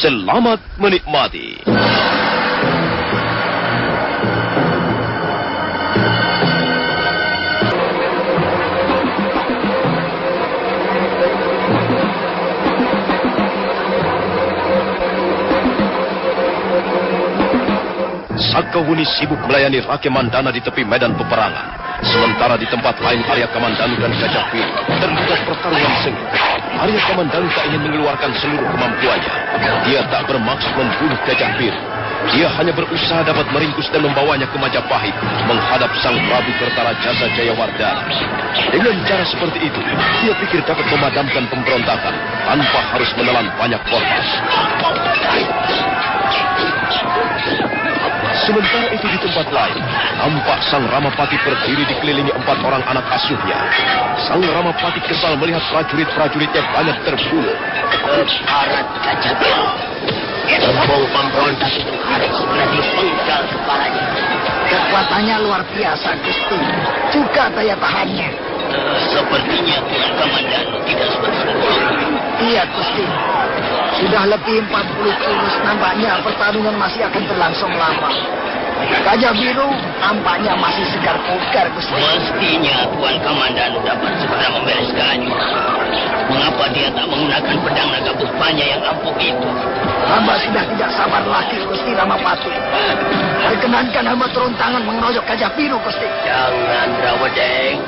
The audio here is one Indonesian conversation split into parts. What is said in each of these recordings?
Selamat menikmati. Sakawuni sibuk melayani Rake Mandana di tepi medan peperangan. Sementara di tempat lain Arya Kamandanu dan Gajah Biru terlibat pertarungan sengit. Arya Kamandanu tak ingin mengeluarkan seluruh kemampuannya. Dia tak bermaksud membunuh Gajah Biru. Dia hanya berusaha dapat meringkus dan membawanya ke Majapahit menghadap Sang Prabu Kertarajasa Jayawardana. Dengan cara seperti itu, dia pikir dapat memadamkan pemberontakan tanpa harus menelan banyak korban. Sementara itu di tempat lain, nampak Sang Ramapati berdiri dikelilingi 4 orang anak asuhnya. Sang Ramapati kesal melihat prajurit-prajuritnya banyak terbunuh. Keparat Gajah Biru. Gembong pemberontak itu harus segera dipenggal kepalanya. Kekuatannya luar biasa, Gusti. Juga daya tahannya. Sepertinya Tuan Kamandanu tidak bersungguh. Iya, Gusti. Sudah lebih 40 jurus, nampaknya pertarungan masih akan berlangsung lama. Gajah Biru nampaknya masih segar bugar, Gusti. Mestinya Tuan Kamandanu dapat segera membereskannya. Mengapa dia tak menggunakan pedang naga puspanya yang ampuh itu? Hamba sudah tidak sabar lagi, Gusti Ramapati. Perkenankan hamba turun tangan mengeroyok Gajah Biru, Gusti. Jangan, Rawedeng.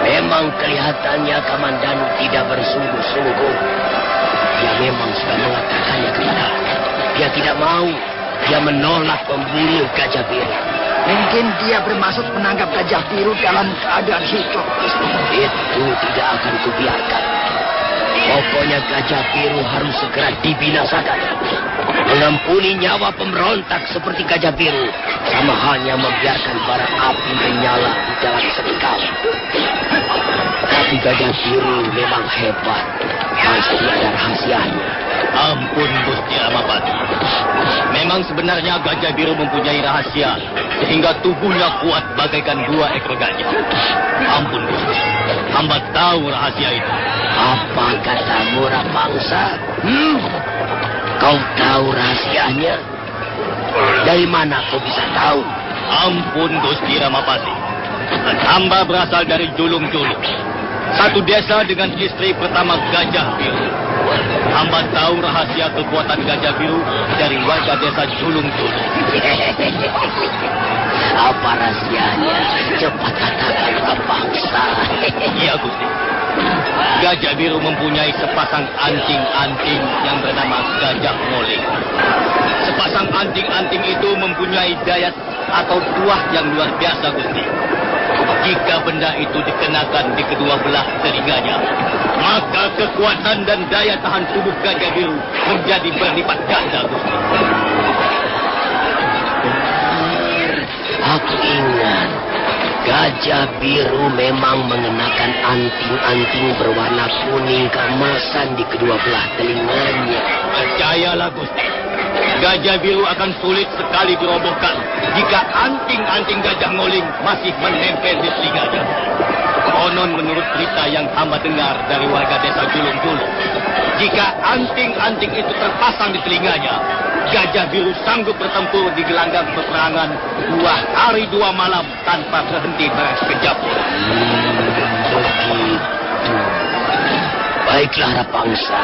Memang kelihatannya Kamandanu tidak bersungguh-sungguh. Dia memang sudah mengatakannya kepada aku. Dia tidak mau. Dia menolak membunuh Gajah Biru. Mungkin dia bermaksud menangkap Gajah Biru dalam keadaan hidup, Gusti. Itu tidak akan kubiarkan. Pokoknya Gajah Biru harus segera dibinasakan. Mengampuni nyawa pemberontak seperti Gajah Biru sama halnya membiarkan bara api menyala di dalam sekam. Tapi Gajah Biru memang hebat. Pasti ada rahasianya. Ampun, Gusti Ramapati. Memang sebenarnya Gajah Biru mempunyai rahasia sehingga tubuhnya kuat bagaikan 2 ekor gajah. Ampun, Gusti. Hamba tahu rahasia itu. Apa katamu, Rapangsa? Kau tahu rahasianya? Dari mana kau bisa tahu? Ampun, Gusti Ramapati. Hamba berasal dari Julung-Julung. Satu desa dengan istri pertama Gajah Biru. Hamba tahu rahasia kekuatan Gajah Biru dari warga desa Julung-Julung. Apa rahasianya? Cepat katakan, Rapangsa. Iya, Gusti. Gajah Biru mempunyai sepasang anting-anting yang bernama Gajah Ngoling. Sepasang anting-anting itu mempunyai daya atau tuah yang luar biasa, Gusti. Jika benda itu dikenakan di kedua belah telinganya, maka kekuatan dan daya tahan tubuh Gajah Biru menjadi berlipat ganda, Gusti. Aku ingat, Gajah Biru memang mengenakan anting-anting berwarna kuning keemasan di kedua belah telinganya. Percayalah, Gusti. Gajah Biru akan sulit sekali dirobohkan jika anting-anting Gajah Ngoling masih menempel di telinganya. Konon menurut berita yang hamba dengar dari warga desa Julung-Julung, jika anting-anting itu terpasang di telinganya, Gajah Biru sanggup bertempur di gelanggang peperangan 2 hari 2 malam tanpa berhenti bersekejap. Begitu. Baiklah, Rapangsa.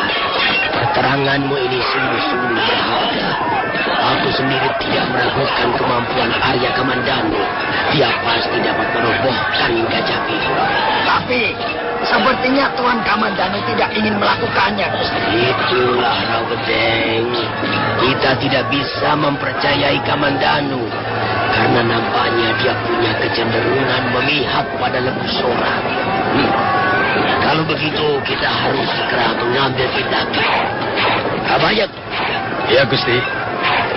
Keteranganmu ini sungguh-sungguh berharga. Aku sendiri tidak meragukan kemampuan Arya Kamandanu. Dia pasti dapat merobohkan Gajah Biru. Tapi sepertinya Tuan Kamandanu tidak ingin melakukannya, Gusti. Itulah, Rawedeng. Kita tidak bisa mempercayai Kamandanu karena nampaknya dia punya kecenderungan memihak pada Lembu Sora. Kalau begitu, kita harus segera mengambil tindakan. Rabayat. Ya, Gusti.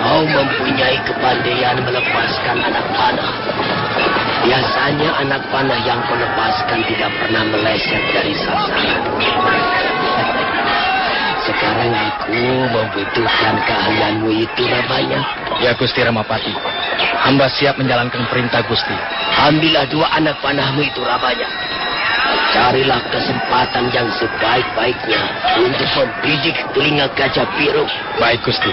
Kau mempunyai kepandaian melepaskan anak panah. Biasanya anak panah yang kau lepaskan tidak pernah meleset dari sasaran. Sekarang aku membutuhkan keahlianmu itu, Rabayat. Ya, Gusti Ramapati. Hamba siap menjalankan perintah Gusti. Ambillah 2 anak panahmu itu, Rabayat. Carilah kesempatan yang sebaik-baiknya untuk membidik telinga Gajah Biru. Baik, Gusti.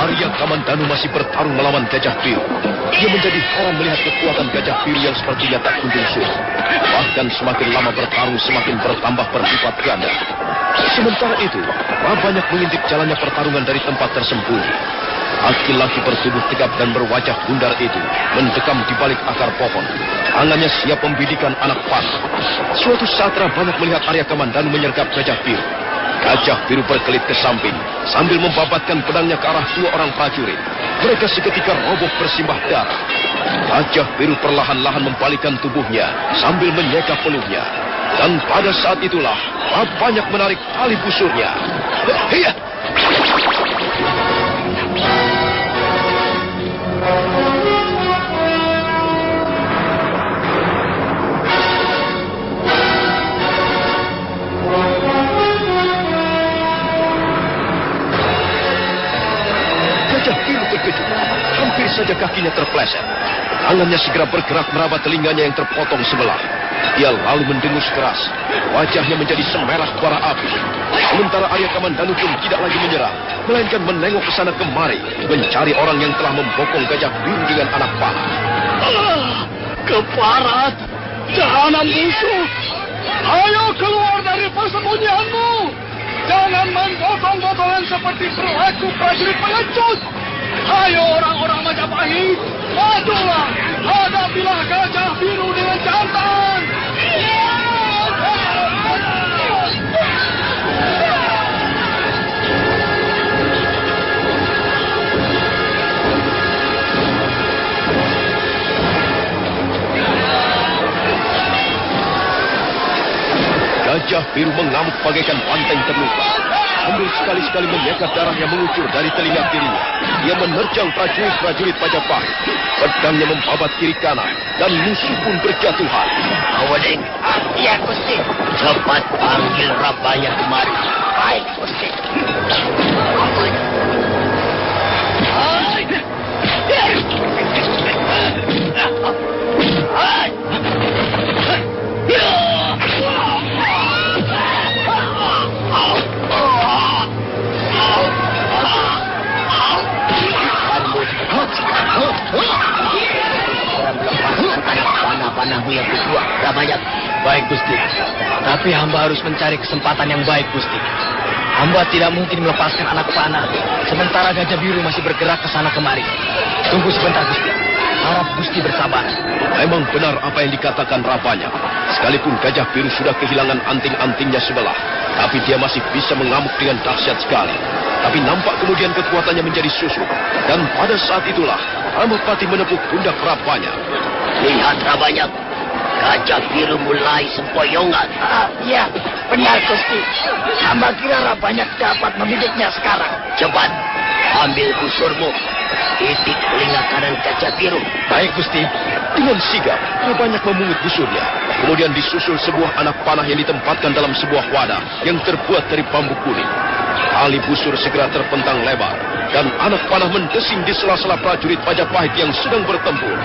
Arya Kamandanu masih bertarung melawan Gajah Biru. Dia menjadi heran melihat kekuatan Gajah Biru yang sepertinya tak kunjung surut. Bahkan semakin lama bertarung semakin bertambah berlipat ganda. Sementara itu, banyak mengintip jalannya pertarungan dari tempat tersembunyi. Laki-laki bertubuh tegap dan berwajah bundar itu mendekam di balik akar pohon. Tangannya siap membidikan anak panah. Suatu saat banyak melihat Arya Kamandanu menyergap Gajah Biru. Gajah Biru berkelit ke samping sambil membabatkan pedangnya ke arah dua orang prajurit. Mereka seketika roboh bersimbah darah. Gajah Biru perlahan-lahan membalikkan tubuhnya sambil menyeka peluhnya. Dan pada saat itulah banyak menarik tali busurnya. Hiya! Gajah Biru terkejut. Hampir saja kakinya terpleset. Tangannya segera bergerak meraba telinganya yang terpotong sebelah. Dia lalu mendengus keras. Wajahnya menjadi semerah bara api. Sementara Arya Kamandanu pun tidak lagi menyerang, melainkan menengok ke sana kemari, mencari orang yang telah membokong Gajah Biru dengan anak panah. Keparat! Jahanam musuh! Ayo keluar dari persembunyianmu! Jangan main botong-botongan seperti perilaku prajurit pengecut! Ayo orang-orang Majapahit, majulah! Hadapilah Gajah Biru dengan jantan! Gajah Biru mengamuk bagaikan banteng terluka. Sambil sekali-sekali menyeka darah yang mengucur dari telinga kirinya. Dia menerjang prajurit-prajurit Majapahit. Pedangnya membabat kiri kanan, dan musuh pun berjatuhan. Awading, iya Gusti. Cepat panggil Rabanya kemari. Baik Gusti. Panah-panahmu yang kedua, Rabanya. Baik, Gusti. Tapi hamba harus mencari kesempatan yang baik, Gusti. Hamba tidak mungkin melepaskan anak panah, sementara Gajah Biru masih bergerak ke sana kemari. Tunggu sebentar, Gusti. Harap Gusti bersabar. Memang benar apa yang dikatakan Rabanya. Sekalipun Gajah Biru sudah kehilangan anting-antingnya sebelah, tapi dia masih bisa mengamuk dengan dahsyat sekali. Tapi nampak kemudian kekuatannya menjadi susut. Dan pada saat itulah, Ramapati menepuk pundak Rabanya. Lihat Rabanya, Gajah Biru mulai sempoyongan. Iya, benar Gusti. Hamba kira Rabanya dapat membidiknya sekarang. Cepat, ambil busurmu. Titik telinga kanan Gajah Biru. Baik, Gusti. Dengan sigap, Rabanya memungut busurnya. Kemudian disusul sebuah anak panah yang ditempatkan dalam sebuah wadah yang terbuat dari bambu kuning. Tali busur segera terpentang lebar, dan anak panah mendesing di sela-sela prajurit Majapahit yang sedang bertempur.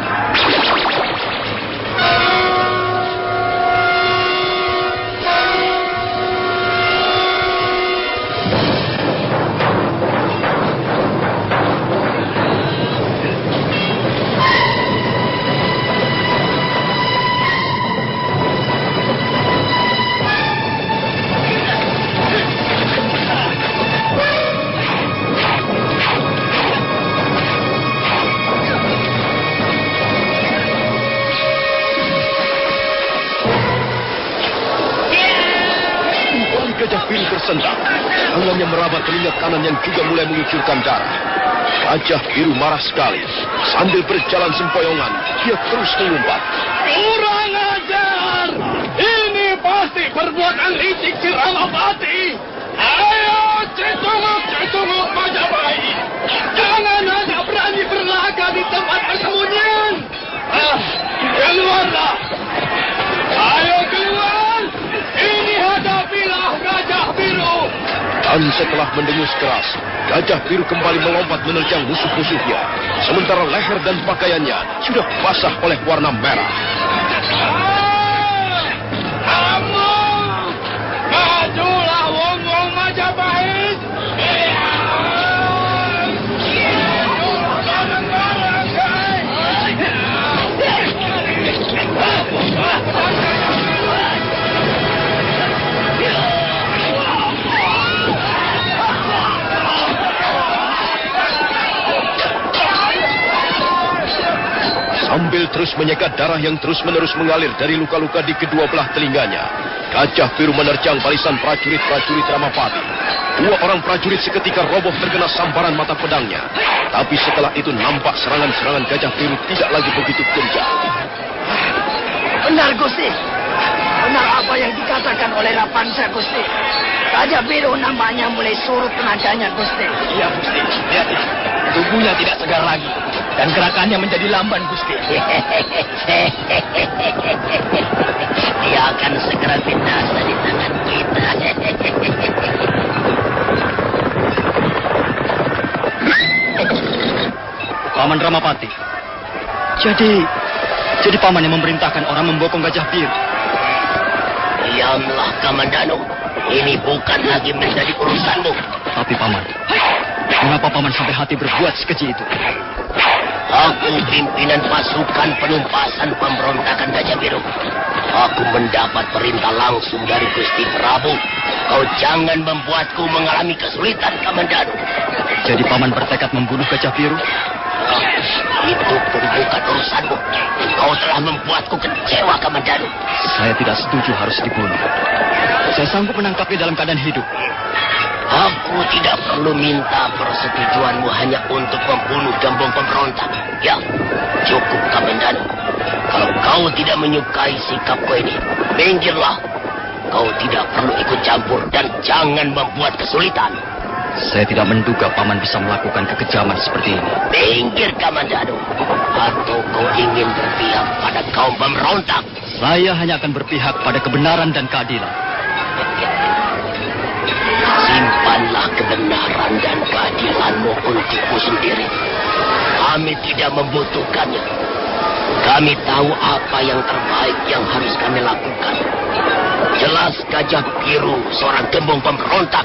Gajah Biru tersentak. Tangannya meraba telinga kanan yang juga mulai mengucurkan darah. Gajah Biru marah sekali. Sambil berjalan sempoyongan, dia terus mengumpat. Kurang ajar! Ini pasti perbuatan licik si Ramapati. Ayo, cetunguk Majapahit. Jangan Dan setelah mendengus keras, Gajah Biru kembali melompat menerjang musuh-musuhnya. Sementara leher dan pakaiannya sudah basah oleh warna merah. Kamu! Majulah wong-wong Majapahit! Sambil terus menyekat darah yang terus-menerus mengalir dari luka-luka di kedua belah telinganya, Gajah Biru menerjang barisan prajurit-prajurit Ramapati. Dua orang prajurit seketika roboh terkena sambaran mata pedangnya. Tapi setelah itu nampak serangan-serangan Gajah Biru tidak lagi begitu gencar. Benar, Gusti. Benar apa yang dikatakan oleh Rapansa, Gusti. Gajah Biru nampaknya mulai surut tenaganya, Gusti. Iya, Gusti. Lihat ya. Tubuhnya tidak segar lagi. Dan gerakannya menjadi lamban, Gusti. Dia akan segera binasa di tangan kita. Paman Ramapati. Jadi paman yang memerintahkan orang membokong Gajah Biru. Diamlah, Kamandanu. Ini bukan lagi menjadi urusanmu. Tapi paman, mengapa paman sampai hati berbuat sekeji itu? Aku pimpinan pasukan penumpasan pemberontakan Gajah Biru. Aku mendapat perintah langsung dari Gusti Prabu. Kau jangan membuatku mengalami kesulitan, Kamandanu. Jadi paman bertekad membunuh Gajah Biru? Itu pun bukan urusanmu. Kau telah membuatku kecewa, Kamandanu. Saya tidak setuju harus dibunuh. Saya sanggup menangkapnya dalam keadaan hidup. Aku tidak perlu minta persetujuanmu hanya untuk membunuh gembong pemberontak. Ya, cukup, Kamandanu. Kalau kau tidak menyukai sikapku ini, minggirlah. Kau tidak perlu ikut campur dan jangan membuat kesulitan. Saya tidak menduga paman bisa melakukan kekejaman seperti ini. Minggir, Kamandanu. Atau kau ingin berpihak pada kaum pemberontak? Saya hanya akan berpihak pada kebenaran dan keadilan. Simpanlah kebenaran dan keadilanmu untukmu sendiri. Kami tidak membutuhkannya. Kami tahu apa yang terbaik yang harus kami lakukan. Jelas Gajah Biru seorang gembong pemberontak,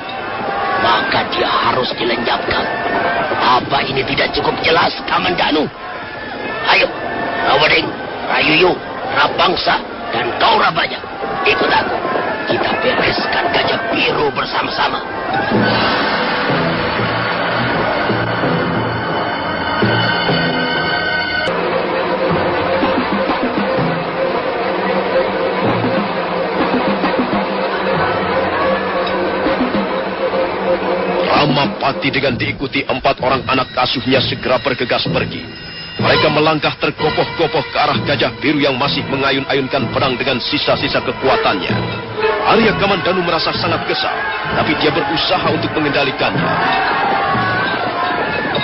maka dia harus dilenyapkan. Apa ini tidak cukup jelas, Kamandanu? Ayo, Rawading, Rayuyu, Rapangsa, dan kau Rabanya. Ikut aku. Kita bereskan Gajah Biru bersama-sama. Ramapati dengan diikuti 4 orang anak asuhnya segera bergegas pergi. Mereka melangkah tergopoh-gopoh ke arah Gajah Biru yang masih mengayun-ayunkan pedang dengan sisa-sisa kekuatannya. Arya Kamandanu merasa sangat kesal, tapi dia berusaha untuk mengendalikannya.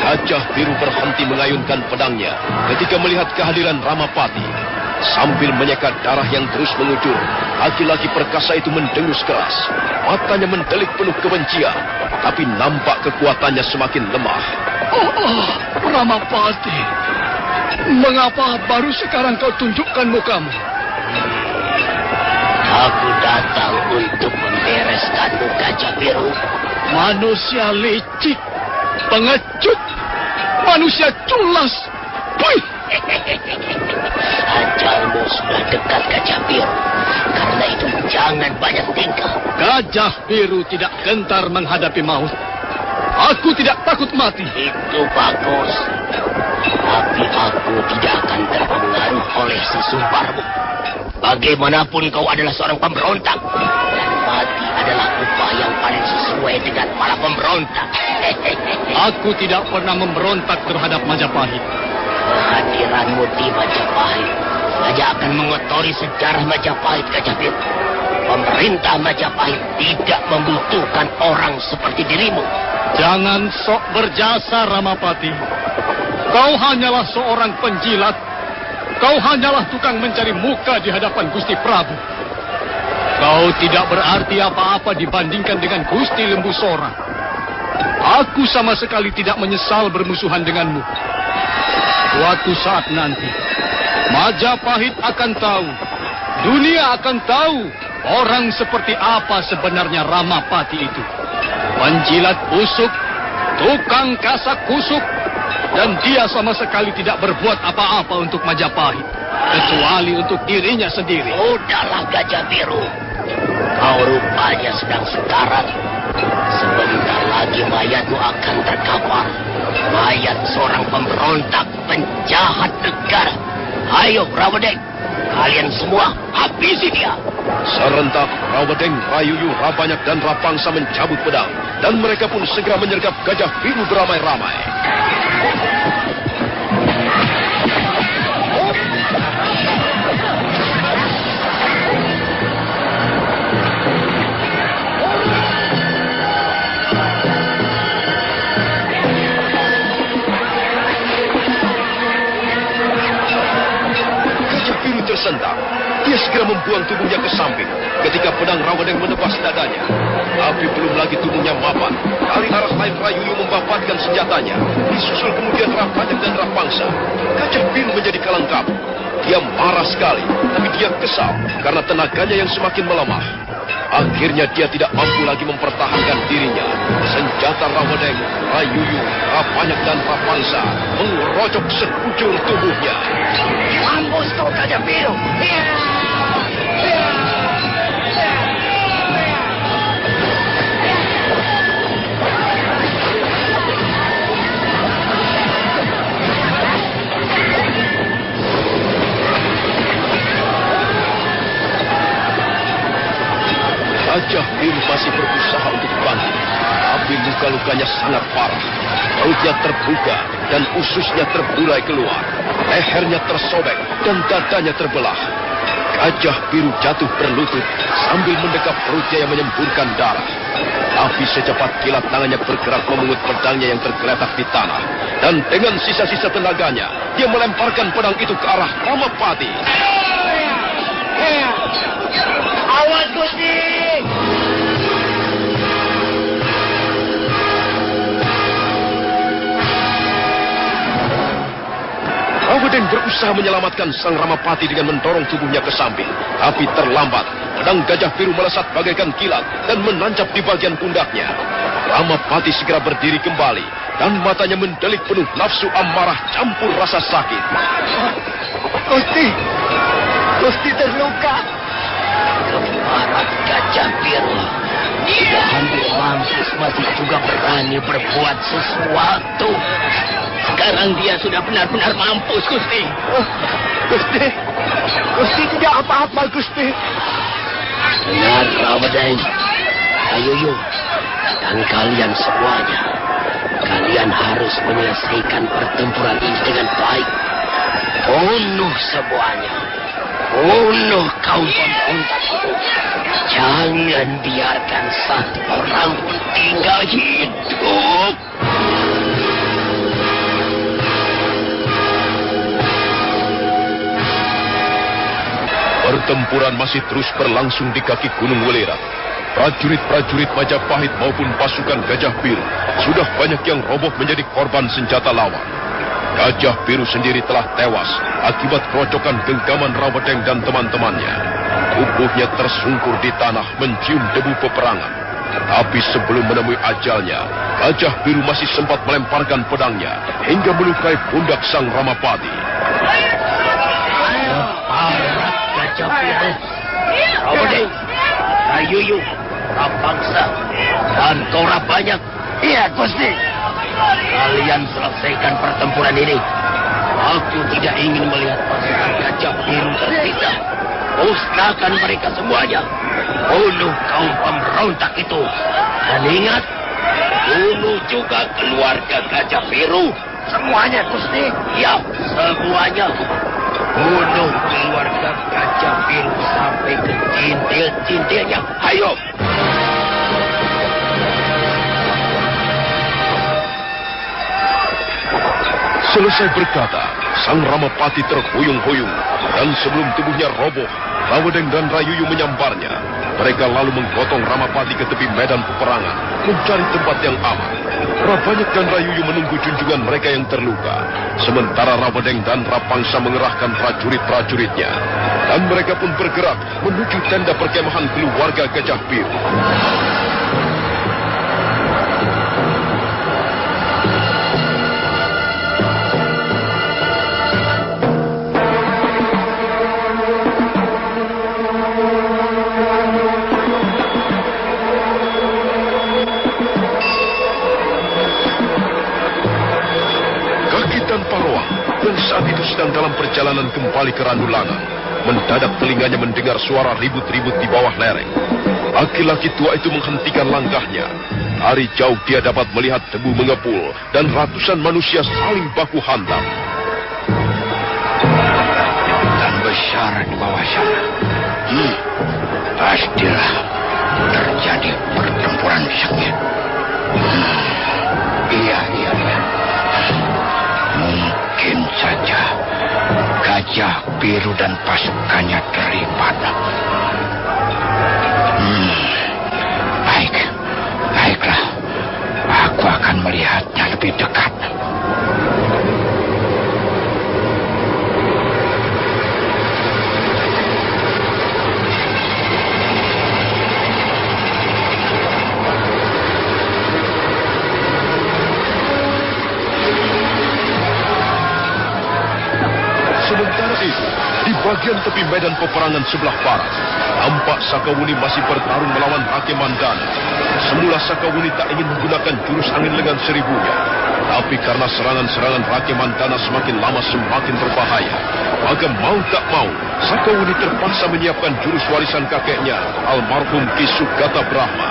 Gajah Biru berhenti mengayunkan pedangnya ketika melihat kehadiran Ramapati. Sambil menyekat darah yang terus mengucur, laki-laki perkasa itu mendengus keras. Matanya mendelik penuh kebencian, tapi nampak kekuatannya semakin lemah. Ramapati, mengapa baru sekarang kau tunjukkan mukamu? Aku datang untuk membereskanmu, Gajah Biru. Manusia licik, pengecut, manusia culas. Wih! Ajalmu sudah dekat, Gajah Biru. Karena itu jangan banyak tingkah. Gajah Biru tidak gentar menghadapi maut. Aku tidak takut mati. Itu bagus. Tapi aku tidak akan terpengaruh oleh sesumbarmu. Bagaimanapun kau adalah seorang pemberontak. Dan mati adalah upah yang paling sesuai dengan para pemberontak. Aku tidak pernah memberontak terhadap Majapahit. Kehadiranmu di Majapahit hanya akan mengotori sejarah Majapahit, Gajah Biru. Pemerintah Majapahit tidak membutuhkan orang seperti dirimu. Jangan sok berjasa, Ramapati. Kau hanyalah seorang penjilat. Kau hanyalah tukang mencari muka di hadapan Gusti Prabu. Kau tidak berarti apa-apa dibandingkan dengan Gusti Lembu Sora. Aku sama sekali tidak menyesal bermusuhan denganmu. Suatu saat nanti, Majapahit akan tahu, dunia akan tahu orang seperti apa sebenarnya Ramapati itu. Penjilat busuk, tukang kasak kusuk, dan dia sama sekali tidak berbuat apa-apa untuk Majapahit, kecuali untuk dirinya sendiri. Udahlah Gajah Biru. Kau rupanya sedang sekarat. Sebentar lagi mayatmu akan terkapar. Mayat seorang pemberontak, penjahat negara. Ayo Rawadeng, kalian semua habisi dia. Serentak Rawadeng, Rayuyu, Rabanyak dan Rapangsa mencabut pedang, dan mereka pun segera menyergap Gajah Biru beramai-ramai. Tersentak. Dia segera membuang tubuhnya ke samping ketika pedang Rawadeng menebas dadanya. Tapi belum lagi tubuhnya mapan, kali aras lain Rayuyu membapatkan senjatanya. Disusul kemudian Rabanyak dan Rapangsa. Gajah Biru menjadi kalang kabut. Dia marah sekali, tapi dia kesal karena tenaganya yang semakin melemah. Akhirnya dia tidak mampu lagi mempertahankan dirinya. Senjata Rawadeng, Rayuyu, Rabanyak dan Rapangsa mengerocok sekujur tubuhnya. Mampus kau Gajah Biru. Gajah Biru masih berusaha untuk bangkit, tapi luka-lukanya sangat parah. Perutnya terbuka dan ususnya terbulai keluar. Lehernya tersobek dan dadanya terbelah. Gajah Biru jatuh berlutut sambil mendekap perutnya yang menyemburkan darah. Tapi secepat kilat tangannya bergerak memungut pedangnya yang tergeletak di tanah. Dan dengan sisa-sisa tenaganya, dia melemparkan pedang itu ke arah Ramapati. Awas Gusti! Rawadeng berusaha menyelamatkan sang Ramapati dengan mendorong tubuhnya ke samping. Tapi terlambat. Pedang Gajah Biru melesat bagaikan kilat dan menancap di bagian pundaknya. Ramapati segera berdiri kembali dan matanya mendelik penuh nafsu amarah campur rasa sakit. Gusti terluka. Kemarat Gajah Biru. Sudah hampir mampus masih juga berani berbuat sesuatu. Sekarang dia sudah benar-benar mampus, Gusti. Gusti tidak apa-apa, Gusti. Benar, Rawadeng. Ayo, dan kalian semuanya. Kalian harus menyelesaikan pertempuran ini dengan baik. Bunuh semuanya. Bunuh kaum pemberontak itu. Jangan biarkan satu orang pun tinggal hidup. Pertempuran masih terus berlangsung di kaki Gunung Welirang. Prajurit-prajurit Majapahit maupun pasukan Gajah Biru sudah banyak yang roboh menjadi korban senjata lawan. Gajah Biru sendiri telah tewas akibat kerocokan genggaman Rawadeng dan teman-temannya. Tubuhnya tersungkur di tanah mencium debu peperangan. Tapi sebelum menemui ajalnya, Gajah Biru masih sempat melemparkan pedangnya hingga melukai pundak sang Ramapati. Parat Gajah Biru. Rawadeng, Rayuyu, Rapangsa, dan kau Rabanyak. Iya, Gusti. Kalian selesaikan pertempuran ini. Aku tidak ingin melihat pasukan Gajah Biru tersisa. Musnahkan mereka semuanya. Bunuh kaum pemberontak itu. Dan ingat, bunuh juga keluarga Gajah Biru. Semuanya, Gusti. Ya, semuanya. Bunuh keluarga Gajah Biru sampai ke cintil-cintilnya. Ayo. Selesai berkata, sang Ramapati terhuyung-huyung, dan sebelum tubuhnya roboh, Rawadeng dan Rayuyu menyambarnya. Mereka lalu menggotong Ramapati ke tepi medan peperangan, mencari tempat yang aman. Rabanyek dan Rayuyu menunggu junjungan mereka yang terluka. Sementara Rawedeng dan Rapangsa mengerahkan prajurit-prajuritnya. Dan mereka pun bergerak menuju tenda perkemahan keluarga Gajah Biru. Yang saat itu sedang dalam perjalanan kembali ke Randulangan, mendadak telinganya mendengar suara ribut-ribut di bawah lereng. Laki-laki tua itu menghentikan langkahnya. Dari jauh dia dapat melihat debu mengepul dan ratusan manusia saling baku hantam. Dan besar di bawah sana. Pastilah terjadi pertempuran sengit. Iya. Mungkin saja Gajah Biru dan pasukannya terlibat. Baiklah. Aku akan melihatnya lebih dekat. Di bagian tepi medan peperangan sebelah barat, tampak Sakawuni masih bertarung melawan Rake Mandana. Semula Sakawuni tak ingin menggunakan jurus angin lengan seribunya, tapi karena serangan-serangan Rake Mandana semakin lama semakin berbahaya, maka mau tak mau Sakawuni terpaksa menyiapkan jurus warisan kakeknya, almarhum Ki Sugata Brahma,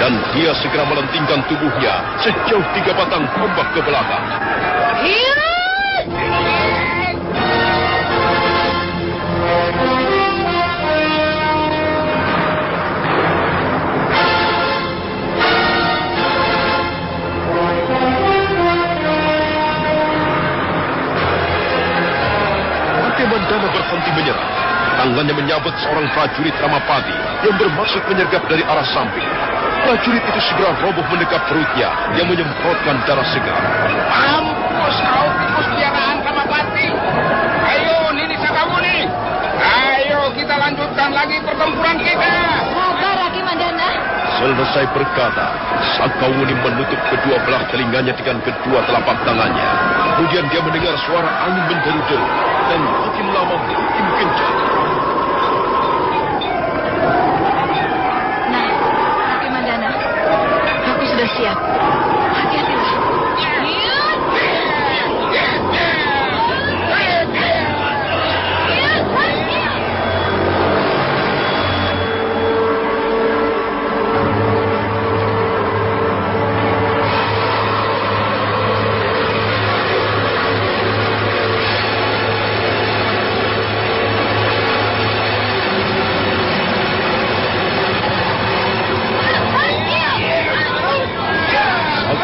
dan dia segera melentingkan tubuhnya sejauh 3 batang tombak ke belakang. Mandana berhenti menyerang. Tangannya menyabet seorang prajurit Ramapati yang bermaksud menyergap dari arah samping. Prajurit itu segera roboh mendekap perutnya yang menyemprotkan darah segar. Mampus kau tikus piaraan Ramapati. Ayo Nini Sakawuni. Ayo kita lanjutkan lagi pertempuran kita. Sabar Rake Mandana. Selesai berkata, Sakawuni menutup kedua belah telinganya dengan kedua telapak tangannya. Kemudian dia mendengar suara angin menderu-deru dan makin lama makin kencang. Nah, Rake Mandana, aku sudah siap. Hati-hatilah.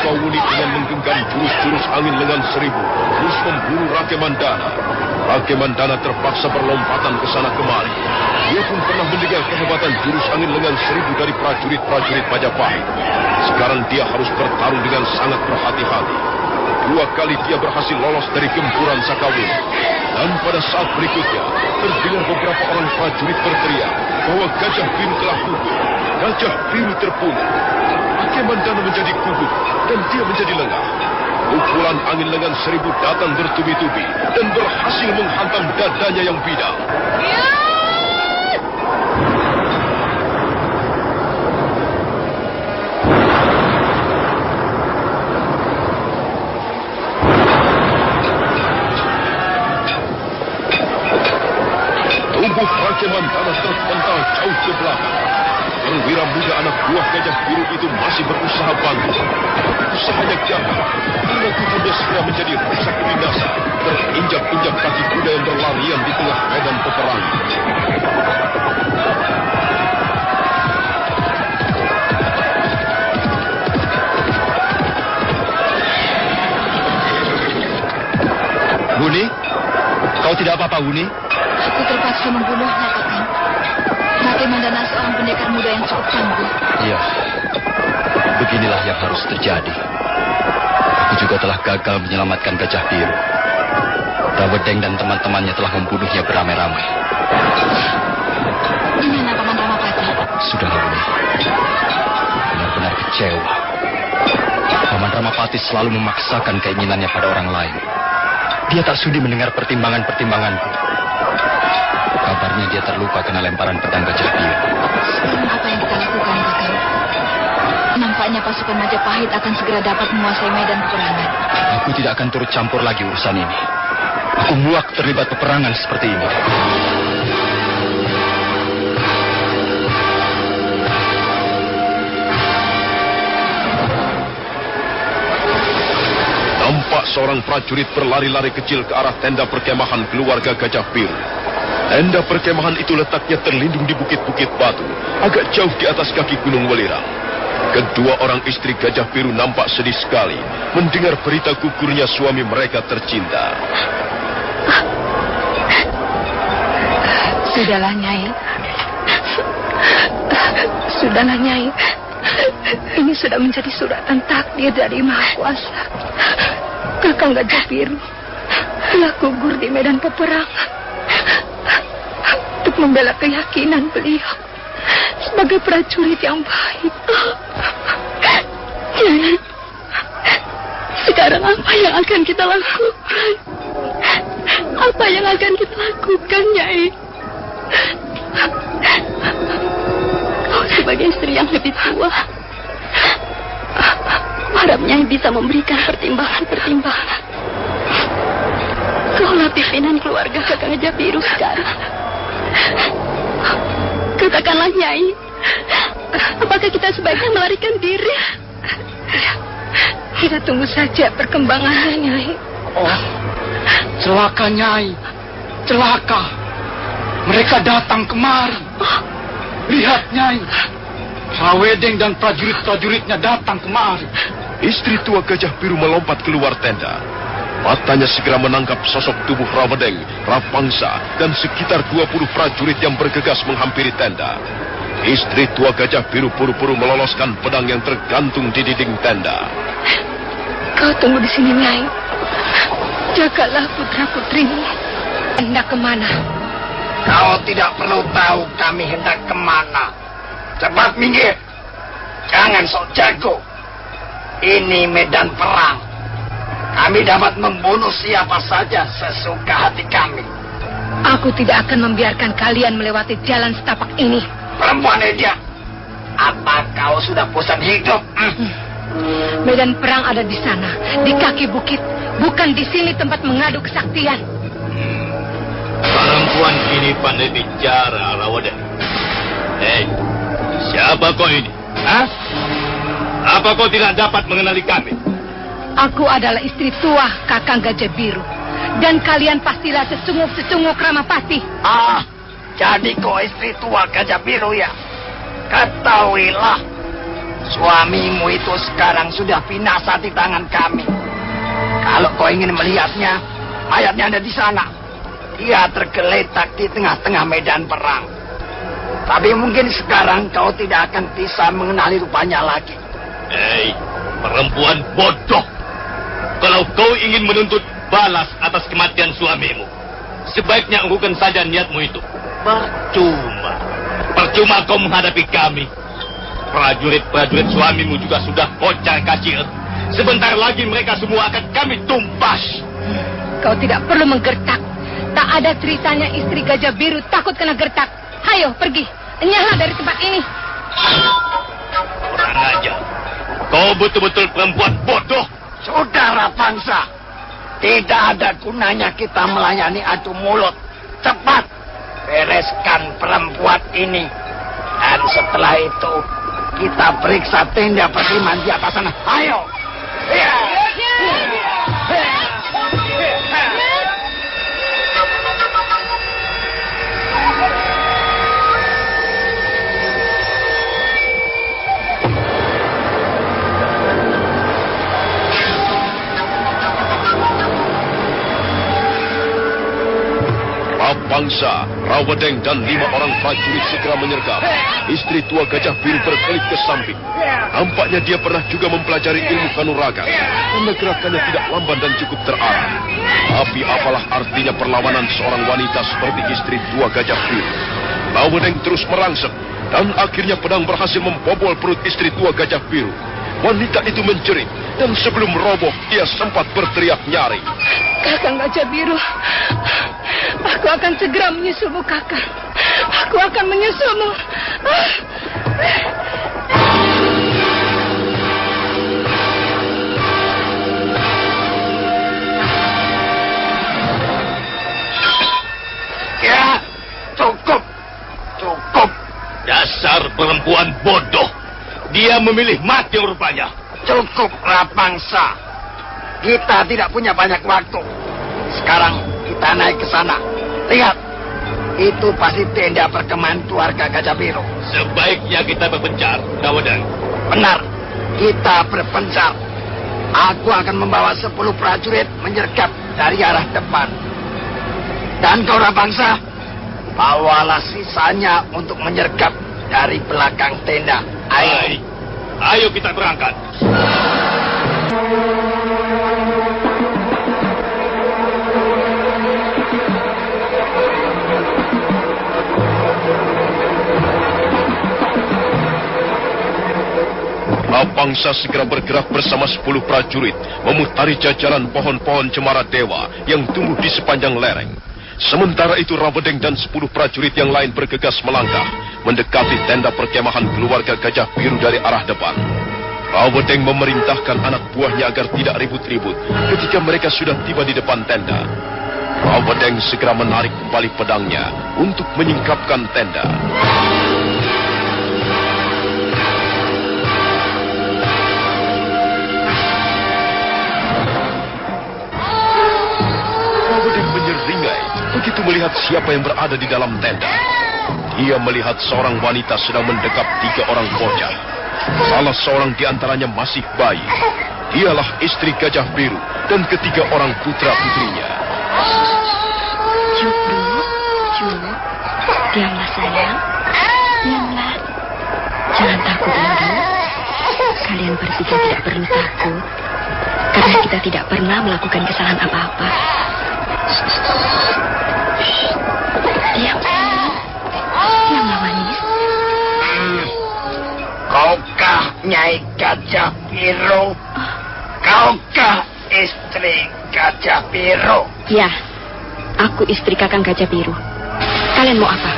Sakawuni dengan menggenggam jurus-jurus angin lengan seribu terus memburu Rake Mandana. Rake Mandana terpaksa berlompatan ke sana kemari. Dia pun pernah mendengar kehebatan jurus angin lengan seribu dari prajurit-prajurit Majapahit. Sekarang dia harus bertarung dengan sangat berhati-hati. 2 kali dia berhasil lolos dari gempuran Sakawuni. Dan pada saat berikutnya, terdengar beberapa orang prajurit berteriak bahwa Gajah Biru telah gugur. Gajah Biru terbunuh. Rake Mandana menjadi gugup dan dia menjadi lengah. Pukulan angin lengan seribu datang bertubi-tubi dan berhasil menghantam dadanya yang bidang. Tubuh Rake Mandana terpental jauh ke belakang. Perwira muda anak buah Gajah Biru itu masih berusaha bangkit. Usahanya gagal karena tubuhnya segera menjadi rusak binasa, terinjak-injak kaki kuda yang berlarian di tengah medan peperangan. Wuni, kau tidak apa-apa, Wuni? Aku terpaksa membunuhnya, Kakang. Rake Mandana seorang pendekar muda Iya, beginilah yang harus terjadi. Aku juga telah gagal menyelamatkan Gajah Biru. Rawedeng dan teman-temannya telah membunuhnya beramai-ramai. Gimana Paman Ramapati? Sudahlah, Uni. Benar-benar kecewa. Paman Ramapati selalu memaksakan keinginannya pada orang lain. Dia tak sudi mendengar pertimbangan-pertimbanganku. Kabarnya dia terluka kena lemparan pedang Gajah Biru. Sekarang apa yang kita lakukan, Kakang? Nampaknya pasukan Majapahit akan segera dapat menguasai medan peperangan. Aku tidak akan turut campur lagi urusan ini. Aku muak terlibat peperangan seperti ini. Nampak seorang prajurit berlari-lari kecil ke arah tenda perkemahan keluarga Gajah Biru. Tenda perkemahan itu letaknya terlindung di bukit-bukit batu, agak jauh di atas kaki Gunung Welirang. Kedua orang istri Gajah Biru nampak sedih sekali mendengar berita gugurnya suami mereka tercinta. Sudahlah, Nyai. Sudahlah, Nyai. Ini sudah menjadi suratan takdir dari Maha Kuasa. Kakang Gajah Biru telah gugur di medan peperangan untuk membela keyakinan beliau sebagai prajurit yang baik. Nyai, sekarang apa yang akan kita lakukan? Apa yang akan kita lakukan, Nyai? Kau sebagai istri yang lebih tua, harapnya bisa memberikan pertimbangan-pertimbangan. Kaulah pimpinan keluarga Kakang Gajah Biru sekarang. Katakanlah, Nyai, apakah kita sebaiknya melarikan diri? Kita tunggu saja perkembangannya, Nyai. Oh, celaka, Nyai. Celaka. Mereka datang kemari. Lihat, Nyai. Rawedeng dan prajurit-prajuritnya datang kemari. Istri tua Gajah Biru melompat keluar tenda. Matanya segera menangkap sosok tubuh Rawedeng, Rapangsa, dan sekitar 20 prajurit yang bergegas menghampiri tenda. Istri tua Gajah Biru buru-buru meloloskan pedang yang tergantung di dinding tenda. Kau tunggu di sini, Nyai. Jagalah putra-putrimu. Hendak kemana? Kau tidak perlu tahu kami hendak kemana. Cepat minggir. Jangan sok jago. Ini medan perang. Kami dapat membunuh siapa saja sesuka hati kami. Aku tidak akan membiarkan kalian melewati jalan setapak ini. Perempuan Edia, apa kau sudah bosan hidup? Medan perang ada di sana, di kaki bukit. Bukan di sini tempat mengadu kesaktian. Perempuan ini pandai bicara, Rawedeng. Hei, siapa kau ini? Hah? Apa kau tidak dapat mengenali kami? Aku adalah istri tua Kakang Gajah Biru. Dan kalian pastilah sesungguh-sesungguh Ramapati. Ah, jadi kau istri tua Gajah Biru ya? Ketahuilah, suamimu itu sekarang sudah binasa di tangan kami. Kalau kau ingin melihatnya, mayatnya ada di sana. Dia tergeletak di tengah-tengah medan perang. Tapi mungkin sekarang kau tidak akan bisa mengenali rupanya lagi. Hei, perempuan bodoh. Kalau kau ingin menuntut balas atas kematian suamimu, sebaiknya urungkan saja niatmu itu. Percuma kau menghadapi kami. Prajurit-prajurit suamimu juga sudah kocar kacir. Sebentar lagi mereka semua akan kami tumpas. Kau tidak perlu menggertak. Tak ada ceritanya istri Gajah Biru takut kena gertak. Hayo, pergi. Enyahlah dari tempat ini. Kurang aja. Kau betul-betul perempuan bodoh. Saudara bangsa, tidak ada gunanya kita melayani adu mulut. Cepat, bereskan perempuan ini. Dan setelah itu, kita periksa tenda perkemahan di atas sana. Ayo. Rapangsa, Rawedeng dan 5 orang prajurit segera menyergap. Istri tua Gajah Biru berkelip ke samping. Nampaknya dia pernah juga mempelajari ilmu kanuragan, karena gerakannya tidak lamban dan cukup terarah. Tapi apalah artinya perlawanan seorang wanita seperti istri tua Gajah Biru? Rawedeng terus merangsek, dan akhirnya pedang berhasil membobol perut istri tua Gajah Biru. Wanita itu menjerit, dan sebelum roboh, dia sempat berteriak nyaring. Kakang Gajah Biru, aku akan segera menyusulmu, Kakang. Aku akan menyusulmu. Ya, cukup. Dasar perempuan bodoh. Dia memilih mati rupanya. Cukup, Rapangsa. Kita tidak punya banyak waktu. Sekarang kita naik ke sana. Lihat, itu pasti tenda perkemahan keluarga Gajah Biru. Sebaiknya kita berpencar, Rawedeng. Benar, kita berpencar. Aku akan membawa 10 prajurit menyergap dari arah depan. Dan kau Rapangsa, bawalah sisanya untuk menyergap dari belakang tenda. Ayo. Ayo kita berangkat. Rapangsa segera bergerak bersama 10 prajurit, memutari jajaran pohon-pohon cemara dewa yang tumbuh di sepanjang lereng. Sementara itu Rawedeng dan 10 prajurit yang lain bergegas melangkah, mendekati tenda perkemahan keluarga Gajah Biru dari arah depan. Rawedeng memerintahkan anak buahnya agar tidak ribut-ribut ketika mereka sudah tiba di depan tenda. Rawedeng segera menarik kembali pedangnya untuk menyingkapkan tenda. Rawedeng menyeringai begitu melihat siapa yang berada di dalam tenda. Dia melihat seorang wanita sedang mendekap 3 orang bocah. Salah seorang di antaranya masih bayi. Dialah istri Gajah Biru dan ketiga orang putra-putrinya. Cuk, diamlah sayang. Diamlah. Jangan takut lagi. Kalian bertiga tidak perlu takut. Karena kita tidak pernah melakukan kesalahan apa-apa. Diam, sayang. Diamlah, manis. Kaukah Nyai Gajah Biru? Kaukah istri Gajah Biru? Ya, aku istri Kakang Gajah Biru. Kalian mau apa?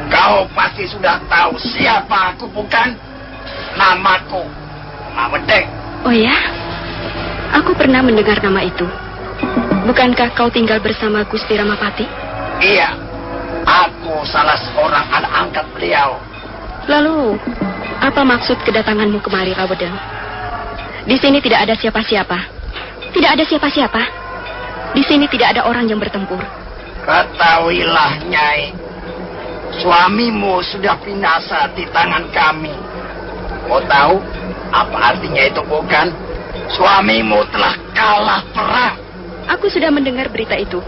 Kau pasti sudah tahu siapa aku, bukan? Namaku Rawedeng. Oh ya? Aku pernah mendengar nama itu. Bukankah kau tinggal bersama Gusti Ramapati? Iya, aku salah seorang anak angkat beliau. Lalu, apa maksud kedatanganmu kemari, Rawedeng? Di sini tidak ada siapa-siapa. Tidak ada siapa-siapa. Di sini tidak ada orang yang bertempur. Ketahuilah, Nyai. Suamimu sudah binasa di tangan kami. Kau tahu apa artinya itu, bukan? Suamimu telah kalah perang. Aku sudah mendengar berita itu.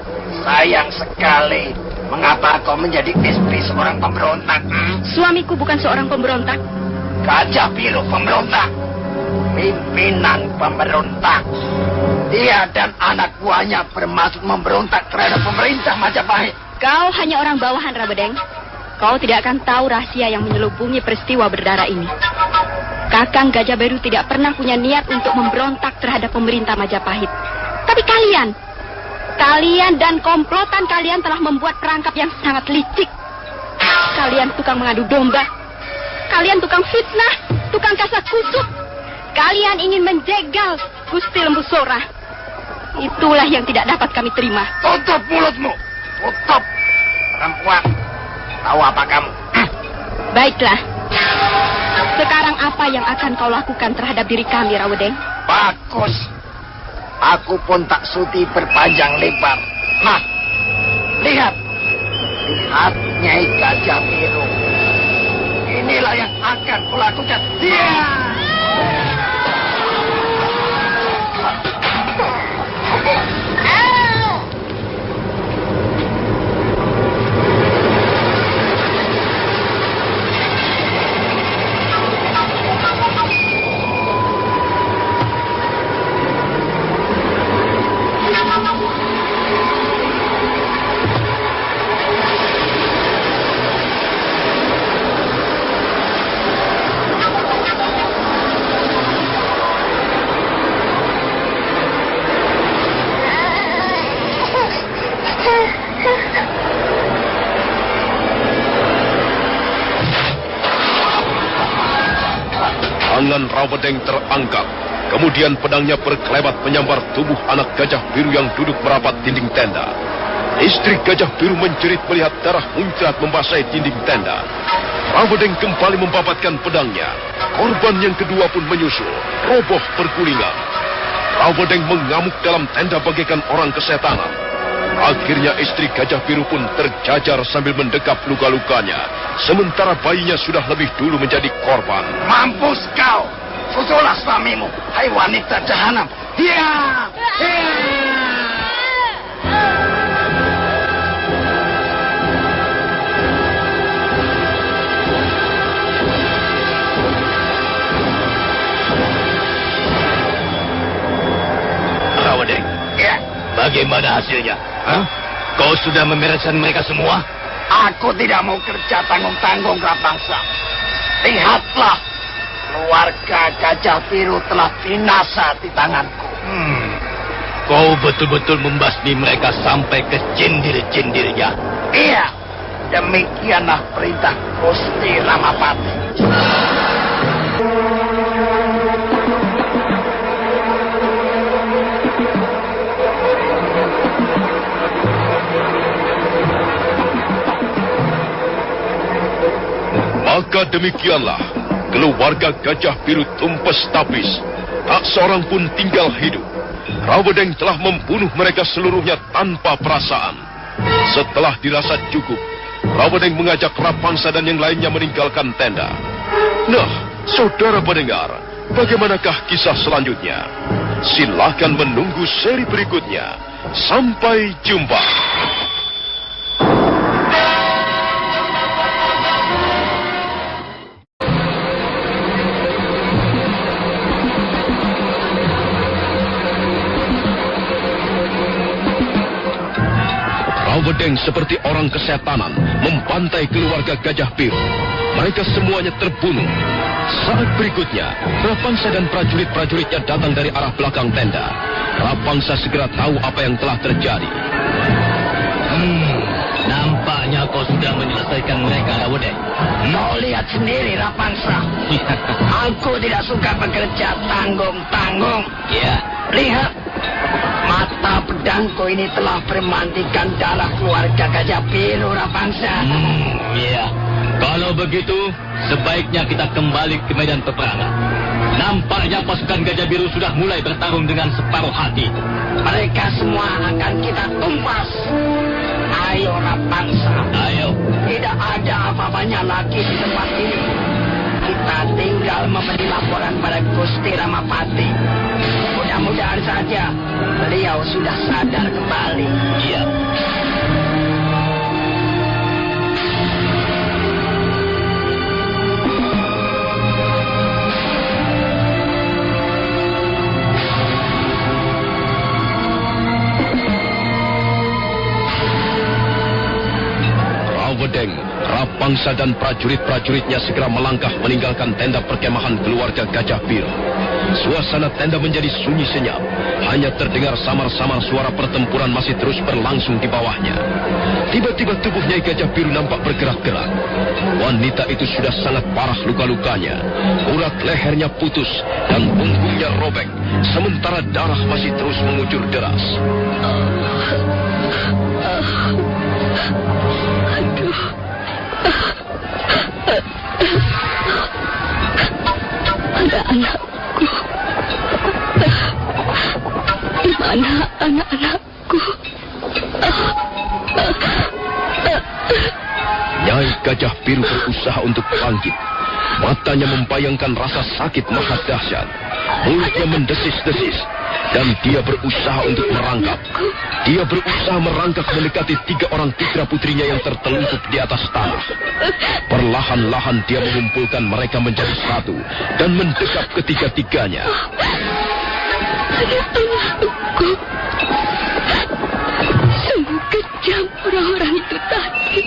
Sayang sekali. Mengapa kau menjadi istri seorang pemberontak? Suamiku bukan seorang pemberontak. Gajah Biru pemberontak. Pimpinan pemberontak. Dia dan anak buahnya bermaksud memberontak terhadap pemerintah Majapahit. Kau hanya orang bawahan, Rawedeng. Kau tidak akan tahu rahasia yang menyelubungi peristiwa berdarah ini. Kakang Gajah Biru tidak pernah punya niat untuk memberontak terhadap pemerintah Majapahit. Tapi kalian dan komplotan kalian telah membuat perangkap yang sangat licik. Kalian tukang mengadu domba. Kalian tukang fitnah, tukang kasak kusuk. Kalian ingin menjegal Gusti Lembu Sora. Itulah yang tidak dapat kami terima. Tutup mulutmu. Tutup. Perempuan. Tahu apa kamu? Baiklah. Sekarang apa yang akan kau lakukan terhadap diri kami, Rawedeng? Bagus. Aku pun tak sudi berpanjang lebar. Nah, lihat. Lihat Nyai Gajah Biru. Inilah yang akan kulakukan. Tangan Rawedeng terangkat. Kemudian pedangnya berkelebat menyambar tubuh anak gajah biru yang duduk merapat dinding tenda. Istri gajah biru menjerit melihat darah muncrat membasahi dinding tenda. Rawedeng kembali membabatkan pedangnya. Korban yang kedua pun menyusul, roboh bergulingan. Rawedeng mengamuk dalam tenda bagaikan orang kesetanan. Akhirnya istri gajah biru pun terjajar sambil mendekap luka-lukanya. Sementara bayinya sudah lebih dulu menjadi korban. Mampus kau! Susulah suamimu, hai wanita jahanam. Dia! Rawedeng, Ya, bagaimana hasilnya? Kau sudah membereskan mereka semua? aku tidak mau kerja tanggung-tanggung Rapangsa. Lihatlah, keluarga gajah biru telah binasa di tanganku. Kau betul-betul membasmi mereka sampai ke cindir-cindirnya. Iya, demikianlah perintah Gusti Ramapati. Maka demikianlah, keluarga gajah biru tumpes tapis. Tak seorang pun tinggal hidup. Rawedeng telah membunuh mereka seluruhnya tanpa perasaan. Setelah dirasa cukup, Rawedeng mengajak Rapangsa dan yang lainnya meninggalkan tenda. Nah, saudara pendengar, bagaimanakah kisah selanjutnya? Silakan menunggu seri berikutnya. Sampai jumpa. Rawedeng seperti orang kesetanan membantai keluarga gajah biru. Mereka semuanya terbunuh. Saat berikutnya, Rapangsa dan prajurit-prajuritnya datang dari arah belakang tenda. Rapangsa segera tahu apa yang telah terjadi. Nampaknya kau sudah menyelesaikan mereka, Rawedeng. Kau lihat sendiri, Rapangsa. Aku tidak suka bekerja tanggung-tanggung. Ya. Lihat, mata pedangku ini telah bermandikan darah keluarga gajah biru, Rapangsa. Iya. Kalau begitu, sebaiknya kita kembali ke medan peperangan. Nampaknya pasukan gajah biru sudah mulai bertarung dengan separuh hati. Mereka semua akan kita tumpas. Ayo, Rapangsa. Ayo. Tidak ada apa-apanya lagi di tempat ini. Kita tinggal memberi laporan pada Gusti Ramapati. Mudah-mudahan saja beliau sudah sadar kembali. Iya. Rawedeng, Rapangsa dan prajurit-prajuritnya segera melangkah meninggalkan tenda perkemahan keluarga gajah biru. Suasana tenda menjadi sunyi senyap. Hanya terdengar samar-samar suara pertempuran masih terus berlangsung di bawahnya. Tiba-tiba tubuh Nyai Gajah Biru nampak bergerak-gerak. Wanita itu sudah sangat parah luka-lukanya. Urat lehernya putus dan punggungnya robek. Sementara darah masih terus mengucur deras. Aduh. Anak-anakku. Mana anak-anakku? Nyai Gajah Biru berusaha untuk bangkit. Matanya membayangkan rasa sakit maha dahsyat. Mulutnya mendesis-desis. Dan dia berusaha untuk merangkak. Dia berusaha merangkak mendekati 3 orang putra putrinya yang tertelungkup di atas tanah. Perlahan-lahan dia mengumpulkan mereka menjadi satu dan mendekap ketiga-tiganya. Anak-anakku. Sungguh kejam orang-orang itu tadi.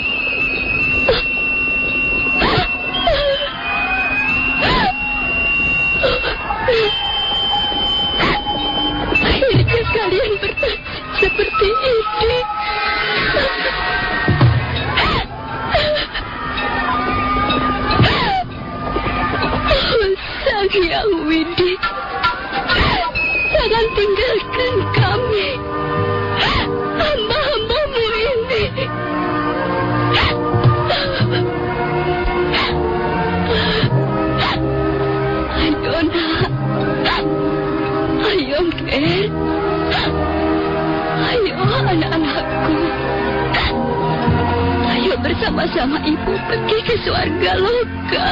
Akhirnya kalian bernasib seperti ini. Oh, sangat Yang Widi, jangan tinggalkan kami. Hamba-hambamu ini. Ayo nak. Ayo Ken. Ayo anak-anakku. Ayo bersama-sama ibu pergi ke surga loka.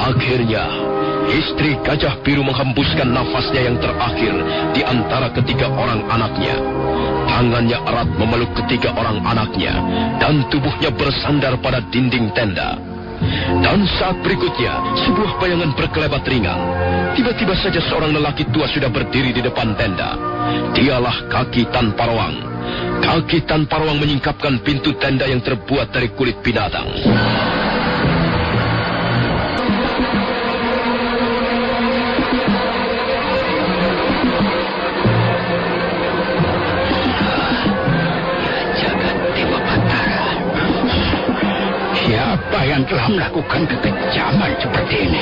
Akhirnya, istri Gajah Biru menghembuskan nafasnya yang terakhir di antara ketiga orang anaknya. Tangannya erat memeluk ketiga orang anaknya, dan tubuhnya bersandar pada dinding tenda. Dan saat berikutnya, sebuah bayangan berkelebat ringan. Tiba-tiba saja seorang lelaki tua sudah berdiri di depan tenda. Dialah Kaki Tanpa Ruang. Kaki Tanpa Ruang menyingkapkan pintu tenda yang terbuat dari kulit binatang. Siapa yang telah melakukan kekejaman seperti ini?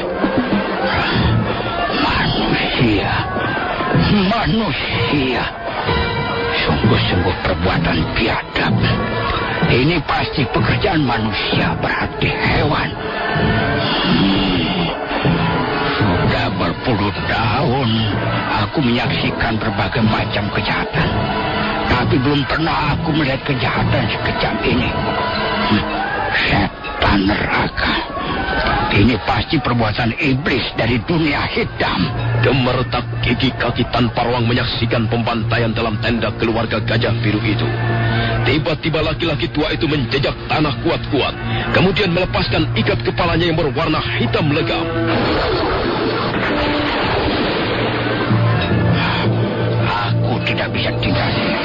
Manusia. Sungguh-sungguh perbuatan biadab. Ini pasti pekerjaan manusia, berarti hewan. Sudah berpuluh tahun aku menyaksikan berbagai macam kejahatan. Tapi belum pernah aku melihat kejahatan sekejam ini. Setan neraka. Ini pasti perbuatan iblis dari dunia hitam. Gemeretak gigi Kaki Tanpa Ruang menyaksikan pembantaian dalam tenda keluarga Gajah Biru itu. Tiba-tiba laki-laki tua itu menjejak tanah kuat-kuat, kemudian melepaskan ikat kepalanya yang berwarna hitam legam. Aku tidak bisa tinggal diam.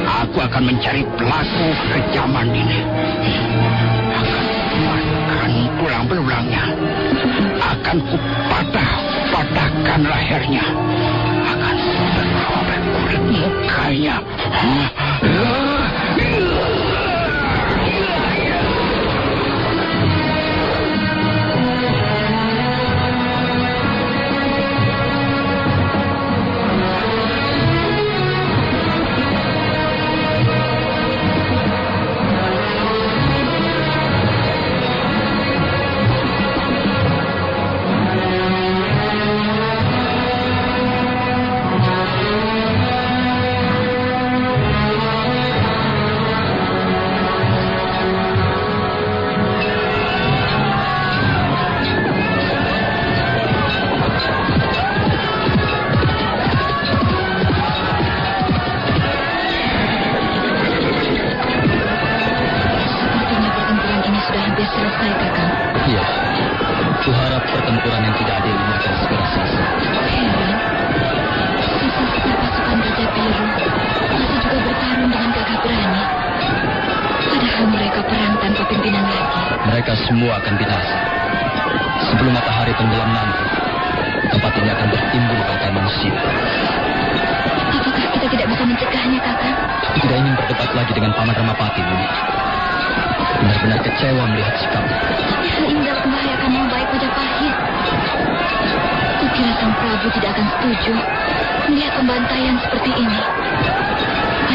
Aku akan mencari pelaku kekejaman ini. Akan pulang belulangnya. Akan kupatahkan lehernya. Akan merobek kulit mukanya. Semua akan binasa. Sebelum matahari tenggelam nanti, tempat ini akan bertimbul bangkai manusia. Apakah kita tidak bisa mencegahnya, Kakang? Aku tidak ingin berdebat lagi dengan Paman Ramapati, Bumi. Benar-benar kecewa melihat sikapnya. Tapi hal ini dapat membahayakan nama baik Majapahit. Kukira Sang Prabu tidak akan setuju melihat pembantaian seperti ini.